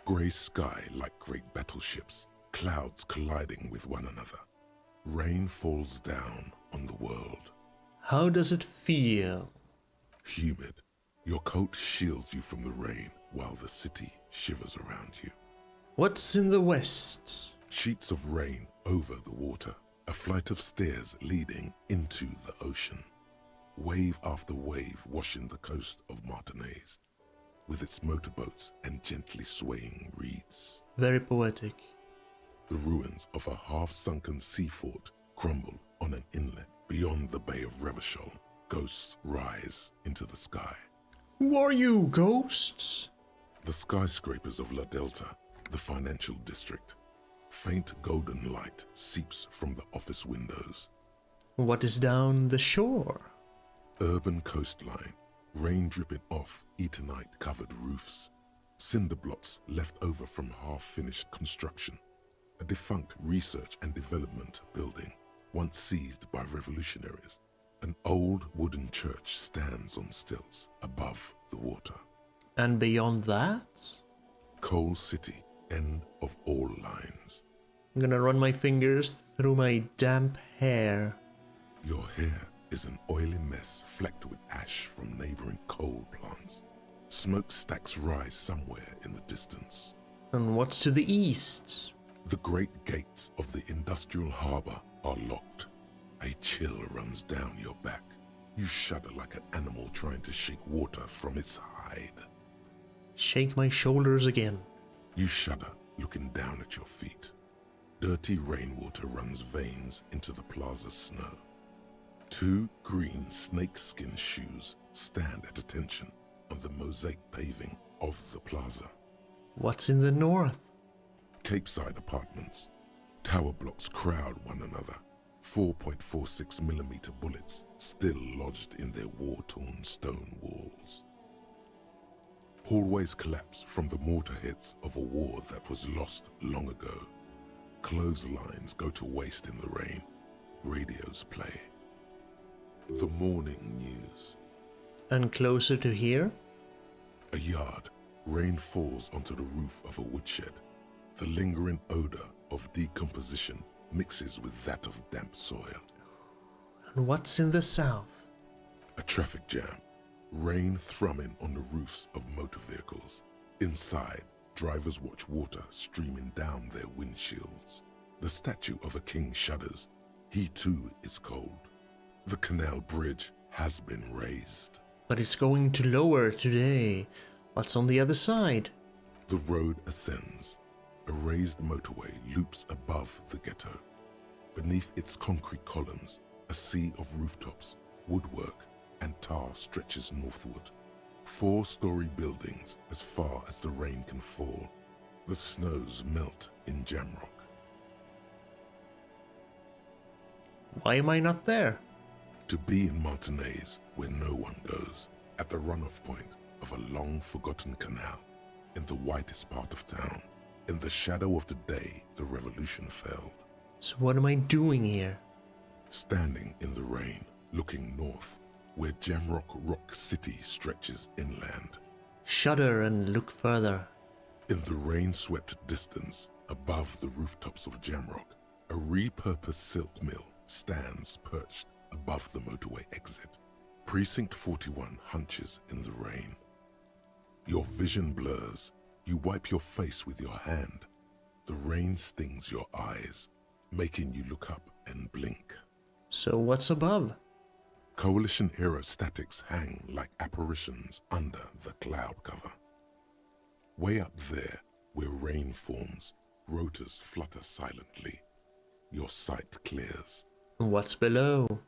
Grey sky like great battleships, clouds colliding with one another. Rain falls down on the world. How does it feel? Humid. Your coat shields you from the rain while the city shivers around you. What's in the west? Sheets of rain over the water. A flight of stairs leading into the ocean. Wave after wave washing the coast of Martinaise, with its motorboats and gently swaying reeds. Very poetic. The ruins of a half-sunken sea fort crumble on an inlet beyond the Bay of Revachol. Ghosts rise into the sky. Who are you, ghosts? The skyscrapers of La Delta, the financial district. Faint golden light seeps from the office windows. What is down the shore? Urban coastline, rain dripping off Eternite-covered roofs. Cinder blocks left over from half-finished construction. A defunct research and development building, once seized by revolutionaries. An old wooden church stands on stilts above the water. And beyond that? Coal City, end of all lines. I'm gonna run my fingers through my damp hair. Your hair is an oily mess flecked with ash from neighboring coal plants. Smokestacks rise somewhere in the distance. And what's to the east? The great gates of the industrial harbor are locked. A chill runs down your back. You shudder like an animal trying to shake water from its hide. Shake my shoulders again. You shudder, looking down at your feet. Dirty rainwater runs veins into the plaza's snow. Two green snakeskin shoes stand at attention on the mosaic paving of the plaza. What's in the north? Capeside apartments. Tower blocks crowd one another. 4.46mm bullets still lodged in their war-torn stone walls. Hallways collapse from the mortar hits of a war that was lost long ago. Clotheslines go to waste in the rain. Radios play. The morning news. And closer to here? A yard. Rain falls onto the roof of a woodshed. The lingering odor of decomposition mixes with that of damp soil. And what's in the south? A traffic jam. Rain thrumming on the roofs of motor vehicles. Inside, drivers watch water streaming down their windshields. The statue of a king shudders. He too is cold. The canal bridge has been raised. But it's going to lower today. What's on the other side? The road ascends. A raised motorway loops above the ghetto. Beneath its concrete columns, a sea of rooftops, woodwork, and tar stretches northward. 4-story buildings as far as the rain can fall. The snows melt in Jamrock. Why am I not there? To be in Martinez, where no one goes, at the runoff point of a long-forgotten canal, in the whitest part of town, in the shadow of the day the revolution fell. So what am I doing here? Standing in the rain, looking north, where Jamrock Rock City stretches inland. Shudder and look further. In the rain-swept distance, above the rooftops of Jamrock, a repurposed silk mill stands perched above the motorway exit. Precinct 41 hunches in the rain. Your vision blurs. You wipe your face with your hand. The rain stings your eyes, making you look up and blink. So what's above? Coalition aerostatics hang like apparitions under the cloud cover. Way up there, where rain forms, rotors flutter silently. Your sight clears. What's below?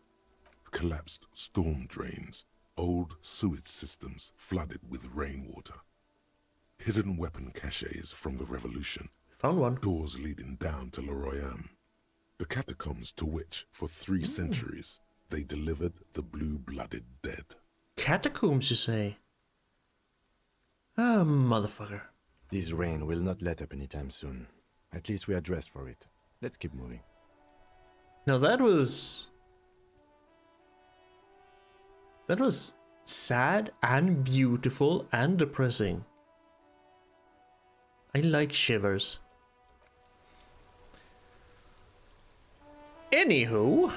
Collapsed storm drains, old sewage systems flooded with rainwater. Hidden weapon caches from the revolution. Found one. Doors leading down to Leroyam. The catacombs to which, for 3 centuries, they delivered the blue-blooded dead. Catacombs, you say? Ah, motherfucker. This rain will not let up anytime soon. At least we are dressed for it. Let's keep moving. Now that was sad and beautiful and depressing. I like shivers. Anywho,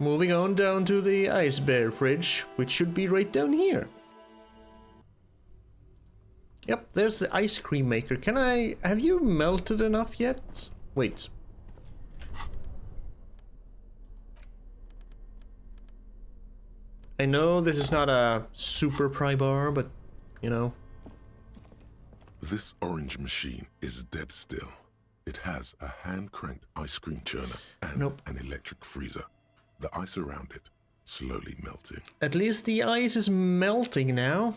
moving on down to the ice bear fridge, which should be right down here. Yep, there's the ice cream maker. Have you melted enough yet? Wait. I know this is not a super pry bar, but, you know. This orange machine is dead still. It has a hand-cranked ice cream churner and an electric freezer. The ice around it slowly melting. At least the ice is melting now.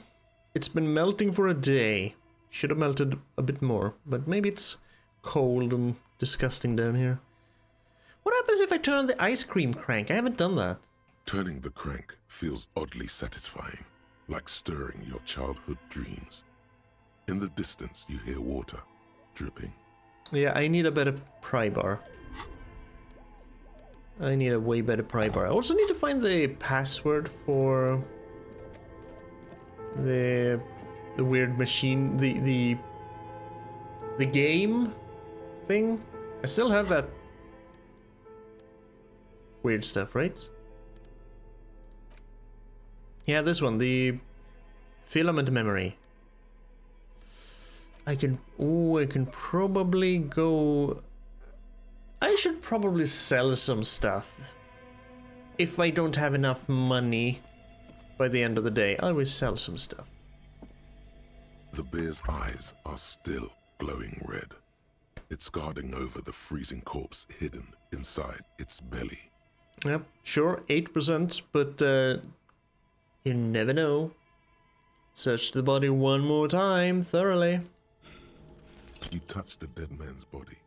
It's been melting for a day. Should have melted a bit more, but maybe it's cold and disgusting down here. What happens if I turn the ice cream crank? I haven't done that. Turning the crank feels oddly satisfying, like stirring your childhood dreams. In the distance, you hear water dripping. Yeah, I need a better pry bar. I need a way better pry bar. I also need to find the password for the weird machine, the game thing. I still have that weird stuff, right? Yeah, this one, the filament memory. I can probably go. I should probably sell some stuff. If I don't have enough money by the end of the day, I will sell some stuff. The bear's eyes are still glowing red. It's guarding over the freezing corpse hidden inside its belly. Yep, sure, 8%, but you never know. Search the body one more time, thoroughly. You touch the dead man's body.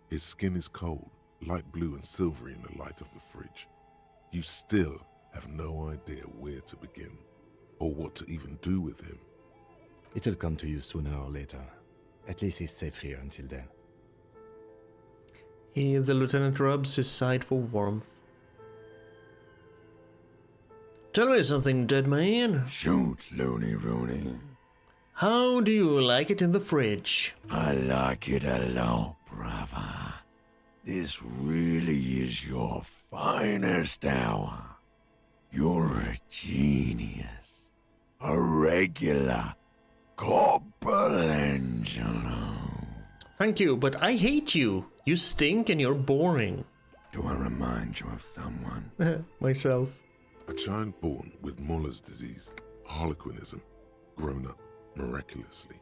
His skin is cold, light blue and silvery in the light of the fridge. You still have no idea where to begin, or what to even do with him. It'll come to you sooner or later. At least he's safe here until then. The lieutenant rubs his side for warmth. Tell me something, dead man. Shoot, Looney Rooney. How do you like it in the fridge? I like it a lot, brother. This really is your finest hour. You're a genius. A regular Corporangelo. Thank you, but I hate you. You stink and you're boring. Do I remind you of someone? Myself. A child born with Muller's disease, harlequinism, grown up miraculously.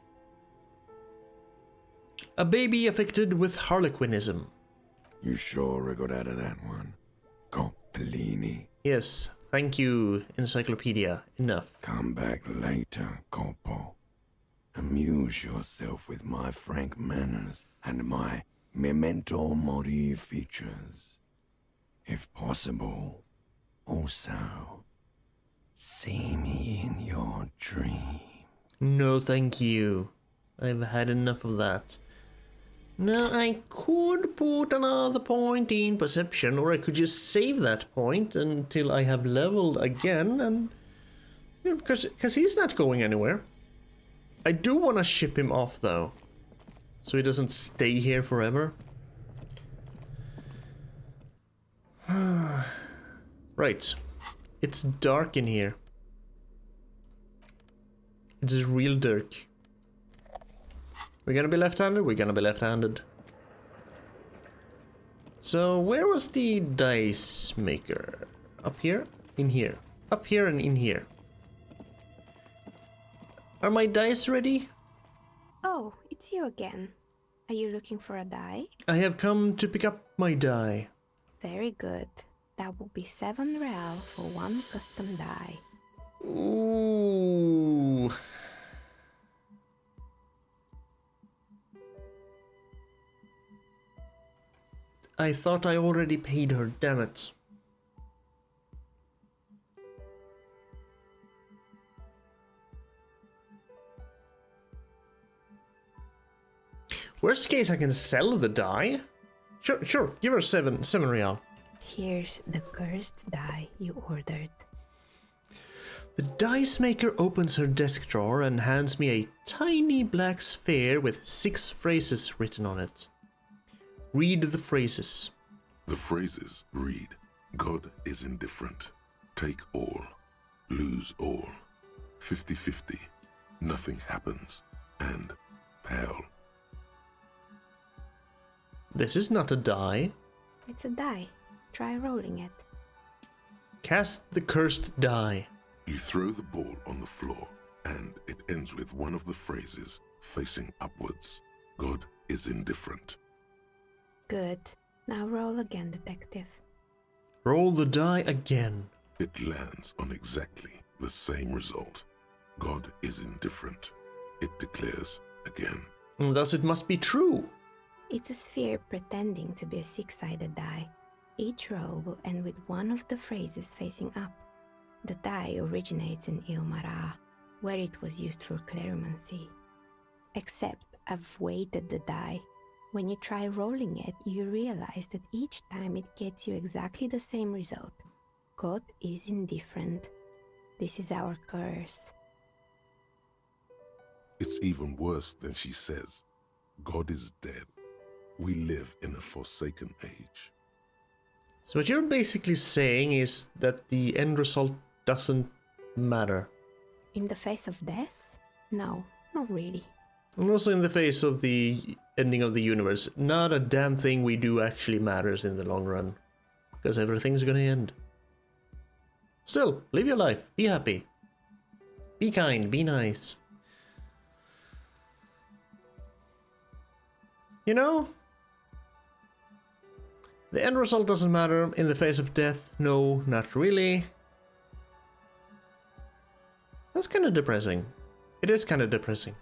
A baby affected with harlequinism. You sure I got out of that one? Coppellini. Yes, thank you, Encyclopedia. Enough. Come back later, Coppo. Amuse yourself with my frank manners and my memento mori features. If possible, also, see me in your dream. No, thank you. I've had enough of that. Now, I could put another point in perception, or I could just save that point until I have leveled again, and... You know, because he's not going anywhere. I do want to ship him off, though, so he doesn't stay here forever. Right. It's dark in here. It's real dark. We're gonna be left-handed? We're gonna be left-handed. So, where was the dice maker? Up here? In here. Up here and in here. Are my dice ready? Oh, it's you again. Are you looking for a die? I have come to pick up my die. Very good. That will be 7 real for 1 custom die. Ooh. I thought I already paid her, damn it. Worst case, I can sell the die. Sure, give her 7 real. Here's the cursed die you ordered. The dice maker opens her desk drawer and hands me a tiny black sphere with 6 phrases written on it. Read the phrases. The phrases read, God is indifferent. Take all. Lose all. 50-50. Nothing happens. And pale. This is not a die. It's a die. Try rolling it. Cast the cursed die. You throw the ball on the floor, and it ends with one of the phrases facing upwards. God is indifferent. Good. Now roll again, detective. Roll the die again. It lands on exactly the same result. God is indifferent. It declares again. Thus it must be true. It's a sphere pretending to be a 6-sided die. Each roll will end with one of the phrases facing up. The die originates in Ilmara, where it was used for cleromancy. Except I've weighted the die. When you try rolling it, you realize that each time it gets you exactly the same result. God is indifferent. This is our curse. It's even worse than she says. God is dead. We live in a forsaken age. So what you're basically saying is that the end result doesn't matter. In the face of death? No, not really. And also in the face of the ending of the universe, not a damn thing we do actually matters in the long run. Because everything's gonna end. Still, live your life. Be happy. Be kind. Be nice. You know, the end result doesn't matter in the face of death. No, not really. That's kind of depressing. It is kind of depressing.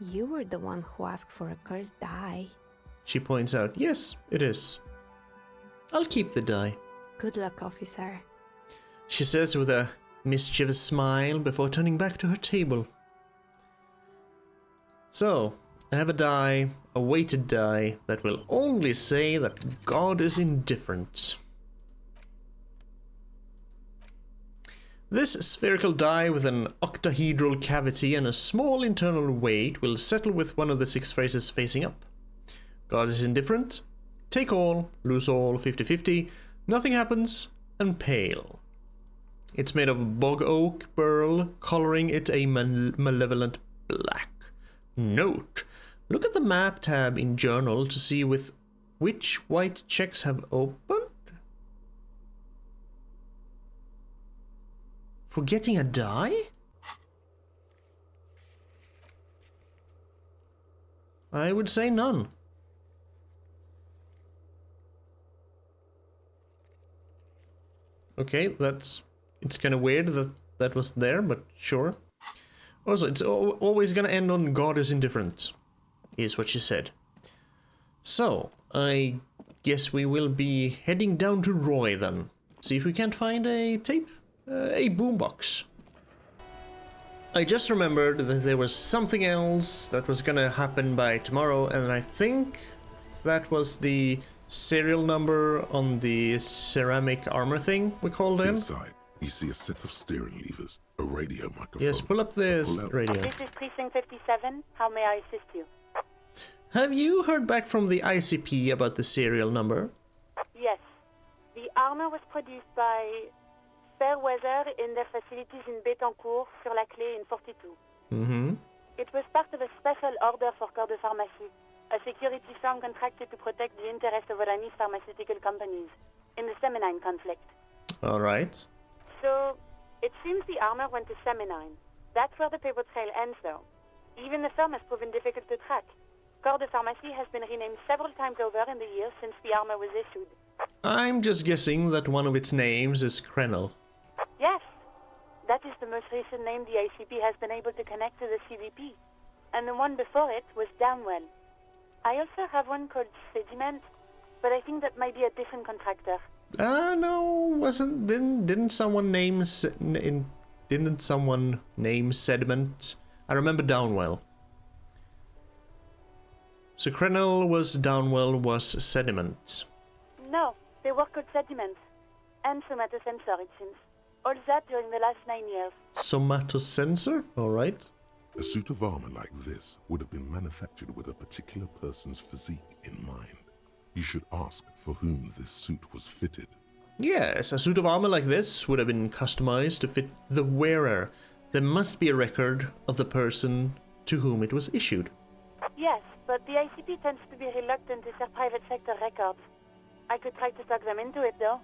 You were the one who asked for a cursed die. She points out, yes, it is. I'll keep the die. Good luck, officer. She says with a mischievous smile before turning back to her table. So, I have a die, a weighted die, that will only say that God is indifferent. This spherical die with an octahedral cavity and a small internal weight will settle with one of the 6 phrases facing up. God is indifferent, take all, lose all, 50-50, nothing happens, and pale. It's made of bog oak pearl, coloring it a malevolent black. Note, look at the map tab in journal to see with which white checks have opened. For getting a die? I would say none. Okay, it's kind of weird that that was there, but sure. Also, it's always gonna end on God is indifferent, is what she said. So, I guess we will be heading down to Roy then. See if we can't find a tape, a boombox. I just remembered that there was something else that was gonna happen by tomorrow, and I think that was the serial number on the ceramic armor thing we called in. Inside, you see a set of steering levers, a radio microphone. Yes, pull up this radio. This is Precinct 57. How may I assist you? Have you heard back from the ICP about the serial number? Yes. The armor was produced by Fairweather in their facilities in Bétancourt, sur la Clé in 42. Mm-hmm. It was part of a special order for Corps de Pharmacie, a security firm contracted to protect the interests of Oranese pharmaceutical companies in the Semenine conflict. All right. So, it seems the armor went to Semenine. That's where the paper trail ends, though. Even the firm has proven difficult to track. Corps de Pharmacie has been renamed several times over in the years since the armor was issued. I'm just guessing that one of its names is Krenel. Yes, that is the most recent name the ICP has been able to connect to the CVP. And the one before it was Downwell. I also have one called Sediment, but I think that might be a different contractor. No, didn't someone name Sediment? I remember Downwell. So Krenel was Downwell was Sediment. No, they were called Sediment. And Somatosensor, it seems. All that during the last 9 years. Somatosensor? Alright. A suit of armor like this would have been manufactured with a particular person's physique in mind. You should ask for whom this suit was fitted. Yes, a suit of armor like this would have been customized to fit the wearer. There must be a record of the person to whom it was issued. Yes, but the ICP tends to be reluctant to share private sector records. I could try to talk them into it, though.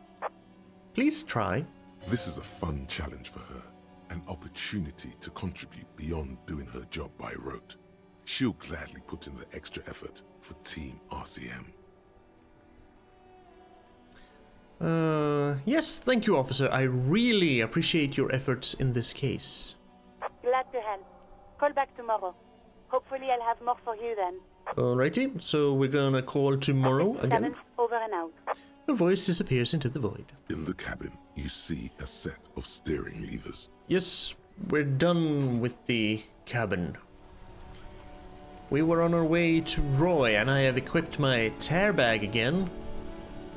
Please try. This is a fun challenge for her, an opportunity to contribute beyond doing her job by rote. She'll gladly put in the extra effort for Team RCM. Yes, thank you, officer. I really appreciate your efforts in this case. Glad to help. Call back tomorrow. Hopefully I'll have more for you then. Alrighty, so we're gonna call tomorrow again. Over and out. Her voice disappears into the void. In the cabin, you see a set of steering levers. Yes, we're done with the cabin. We were on our way to Roy, and I have equipped my tear bag again.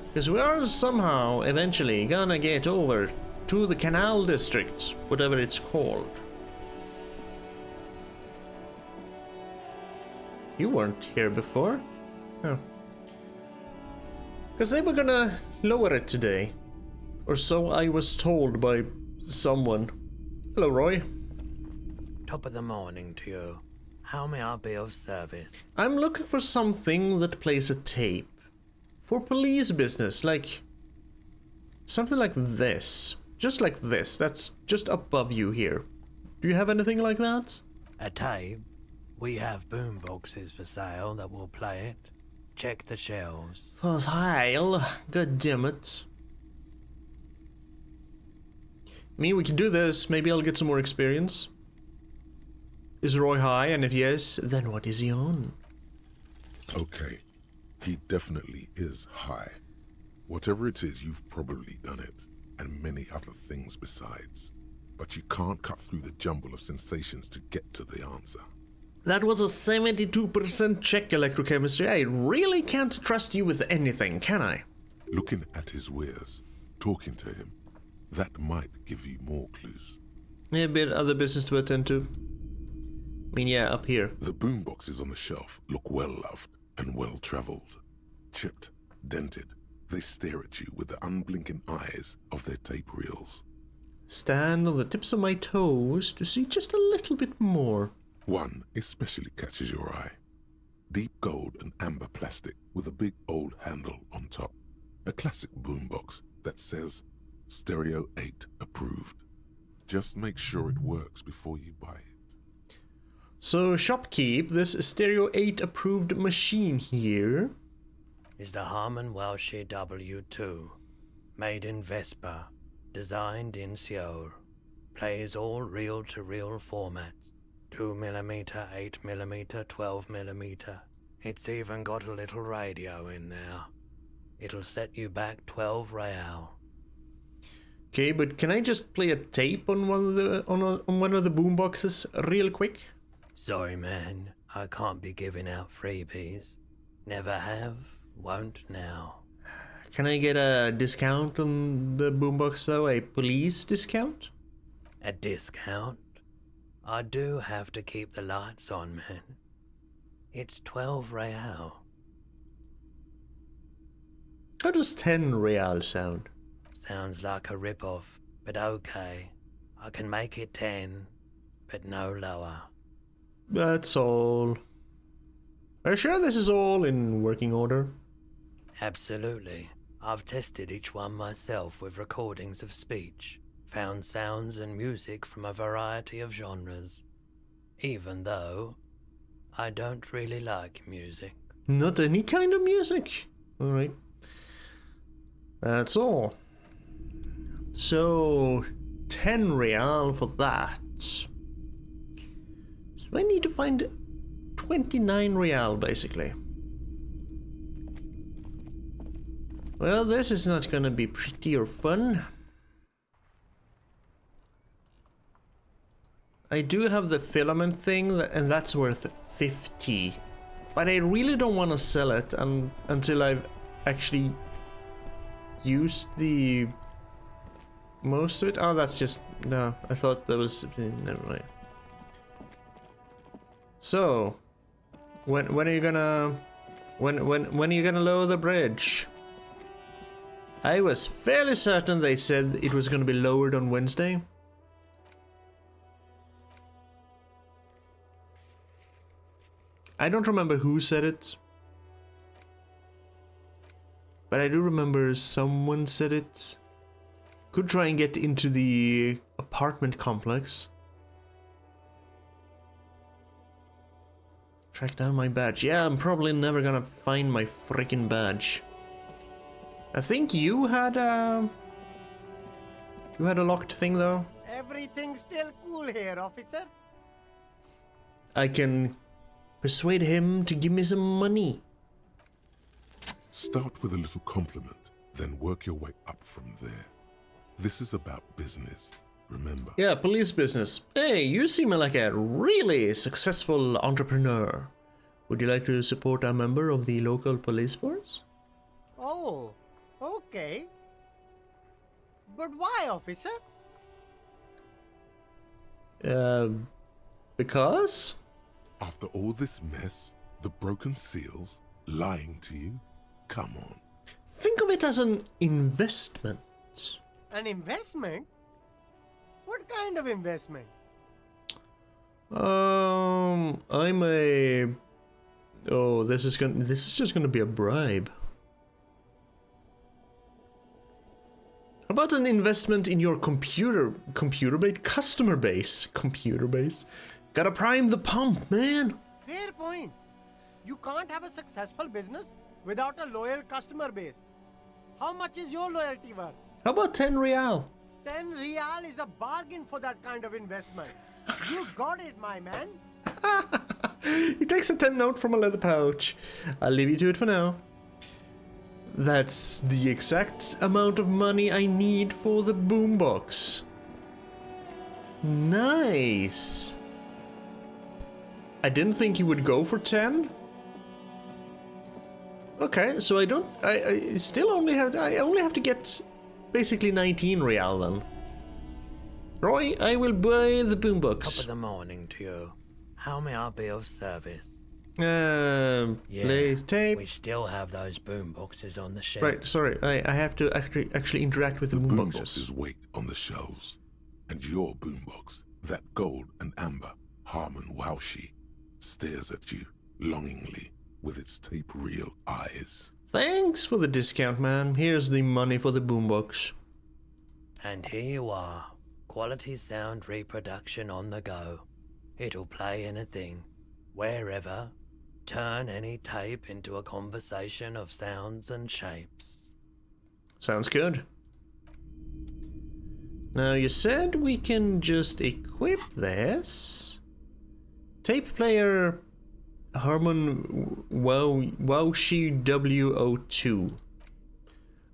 Because we are somehow, eventually, gonna get over to the Canal District, whatever it's called. You weren't here before. Oh. Because they were gonna lower it today. Or so I was told by someone. Hello, Roy. Top of the morning to you. How may I be of service? I'm looking for something that plays a tape. For police business, like... something like this. Just like this. That's just above you here. Do you have anything like that? A tape? We have boom boxes for sale that will play it. Check the shelves. For sale? God damn it. I mean, we can do this. Maybe I'll get some more experience. Is Roy high? And if yes, then what is he on? Okay. He definitely is high. Whatever it is, you've probably done it. And many other things besides. But you can't cut through the jumble of sensations to get to the answer. That was a 72% check, Electrochemistry. I really can't trust you with anything, can I? Looking at his wares, talking to him, that might give you more clues. A bit other business to attend to. I mean, yeah, up here. The boomboxes on the shelf look well-loved and well-traveled. Chipped, dented, they stare at you with the unblinking eyes of their tape reels. Stand on the tips of my toes to see just a little bit more. One especially catches your eye. Deep gold and amber plastic with a big old handle on top. A classic boombox that says Stereo 8 approved. Just make sure it works before you buy it. So, shopkeep, this Stereo 8 approved machine here is the Harman Welsh W2, made in Vespa. Designed in Seoul. Plays all reel-to-reel formats. 2mm, 8mm, 12mm. It's even got a little radio in there. It'll set you back 12 real. Okay, but can I just play a tape on one of the on one of the boomboxes real quick? Sorry, man. I can't be giving out freebies. Never have, won't now. Can I get a discount on the boombox though? A police discount? A discount? I do have to keep the lights on, man. It's 12 real. How does 10 real sound? Sounds like a rip-off, but okay. I can make it 10, but no lower. That's all. Are you sure this is all in working order? Absolutely. I've tested each one myself with recordings of speech, found sounds and music from a variety of genres. Even though I don't really like music. Not any kind of music? Alright. That's all. So, 10 real for that. So I need to find 29 real, basically. Well, this is not gonna be pretty or fun. I do have the filament thing, and that's worth 50. But I really don't want to sell it until I've actually used the most of it. Oh, that's just... no, I thought that was... never mind. So, when are you gonna... when are you gonna lower the bridge? I was fairly certain they said it was gonna be lowered on Wednesday. I don't remember who said it, but I do remember someone said it. Could try and get into the apartment complex. Track down my badge. Yeah, I'm probably never gonna find my freaking badge. I think you had a locked thing though. Everything's still cool here, officer. I can persuade him to give me some money. Start with a little compliment, then work your way up from there. This is about business, remember? Yeah, police business. Hey, you seem like a really successful entrepreneur. Would you like to support a member of the local police force? Oh, okay. But why, officer? Because? After all this mess, the broken seals, lying to you, come on. Think of it as an investment. An investment? What kind of investment? I'm a... oh, this is just gonna be a bribe. How about an investment in your customer base? Gotta prime the pump, man. Fair point. You can't have a successful business without a loyal customer base. How much is your loyalty worth? How about 10 real? 10 real is a bargain for that kind of investment. You got it, my man. He takes a 10 note from a leather pouch. I'll leave you to it for now. That's the exact amount of money I need for the boombox. Nice. I didn't think he would go for 10. Okay, so I only have to get basically 19 real then. Roy, I will buy the boombox. Top of the morning to you. How may I be of service? Play tape. We still have those boomboxes on the shelf. Right, sorry, I have to actually interact with the boomboxes. Boomboxes wait on the shelves, and your boombox, that gold and amber Harmon Waushi, stares at you longingly with its tape reel eyes. Thanks for the discount, man. Here's the money for the boombox. And here you are. Quality sound reproduction on the go. It'll play anything, wherever. Turn any tape into a conversation of sounds and shapes. Sounds good. Now you said we can just equip this. Tape player Harmon Wowshi W02.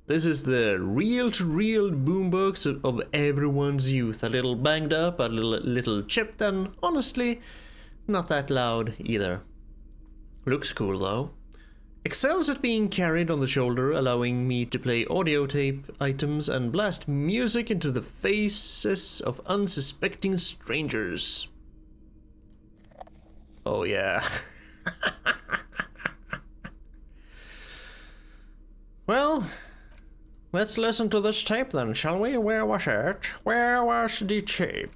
This is the reel-to-reel boombox of everyone's youth. A little banged up, a little chipped, and honestly, not that loud either. Looks cool though. Excels at being carried on the shoulder, allowing me to play audio tape items and blast music into the faces of unsuspecting strangers. Oh yeah. Well, let's listen to this tape then, shall we? Where was it? Where was the tape?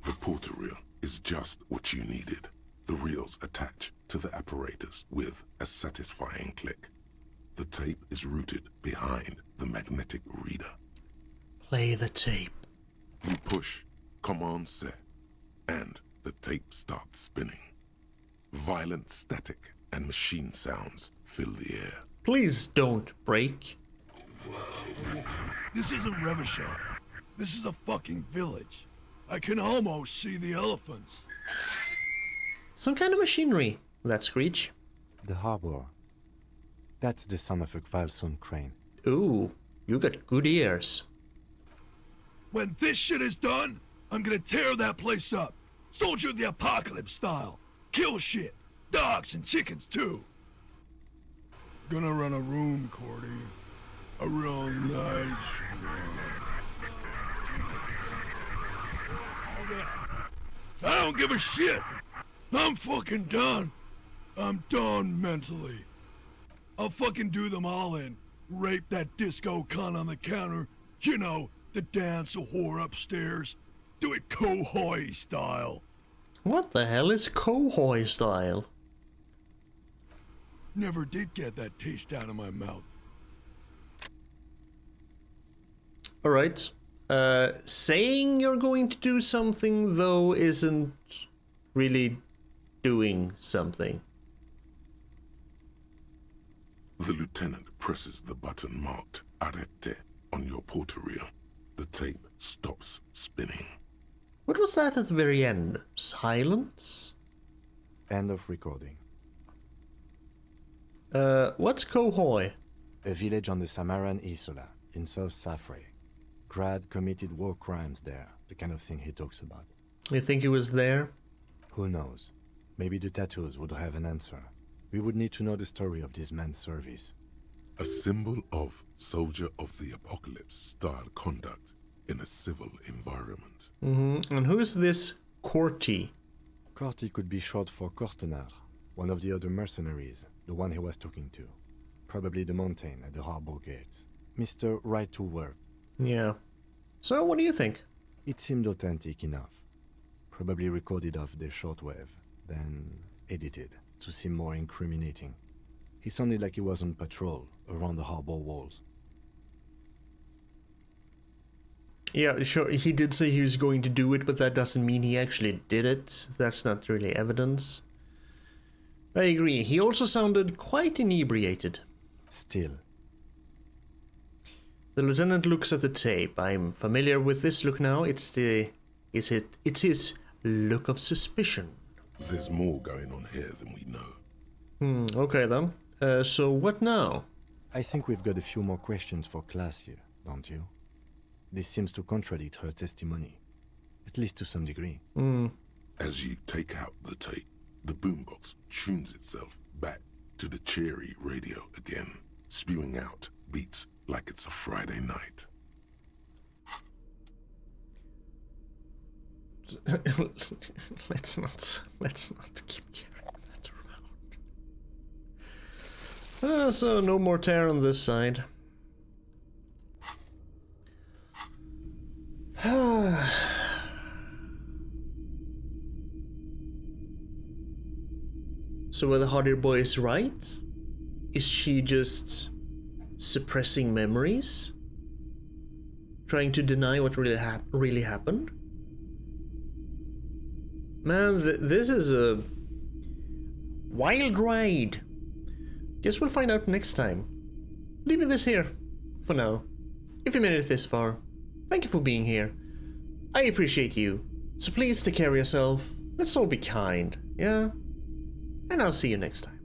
The porter reel is just what you needed. The reels attach to the apparatus with a satisfying click. The tape is routed behind the magnetic reader. Play the tape. You push Command set, and the tape starts spinning. Violent static and machine sounds fill the air. Please don't break. This isn't Revachol. This is a fucking village. I can almost see the elephants. Some kind of machinery, that screech. The harbor. That's the sound of a Kvalson crane. Ooh, you got good ears. When this shit is done, I'm gonna tear that place up. Soldier of the Apocalypse style. Kill shit. Dogs and chickens too. Gonna run a room, Cordy. A real nice room. I don't give a shit. I'm fucking done. I'm done mentally. I'll fucking do them all in. Rape that disco cunt on the counter. You know, the dance a whore upstairs. Do it Kohoi style. What the hell is Kohoi style? Never did get that taste out of my mouth. Alright. Saying you're going to do something, though, isn't really doing something. The lieutenant presses the button marked Arrete on your porter reel. The tape stops spinning. What was that at the very end? Silence? End of recording. What's Kohoi? A village on the Samaran Isola, in South Safre. Grad committed war crimes there, the kind of thing he talks about. You think he was there? Who knows? Maybe the tattoos would have an answer. We would need to know the story of this man's service. A symbol of soldier of the apocalypse style conduct in a civil environment. And who is this Corti? Corti could be short for Cortenard, one of the other mercenaries, the one he was talking to. Probably the mountain at the harbor gates. Mr. Right to Work. Yeah. So what do you think? It seemed authentic enough. Probably recorded off the shortwave, then edited to seem more incriminating. He sounded like he was on patrol around the harbor walls. Yeah, sure, he did say he was going to do it, but that doesn't mean he actually did it. That's not really evidence. I agree, he also sounded quite inebriated. Still. The lieutenant looks at the tape. I'm familiar with this look now. It's his look of suspicion. There's more going on here than we know. Okay then. So what now? I think we've got a few more questions for class here, don't you? This seems to contradict her testimony, at least to some degree. As you take out the tape, the boombox tunes itself back to the cheery radio again, spewing out beats like it's a Friday night. Let's not keep carrying that around. So no more tear on this side. So were the Hardy boys right? Is she just suppressing memories? Trying to deny what really happened? Man, this is a wild ride. Guess we'll find out next time. Leaving this here. for now. If you made it this far, thank you for being here. I appreciate you. So please take care of yourself. Let's all be kind, yeah? And I'll see you next time.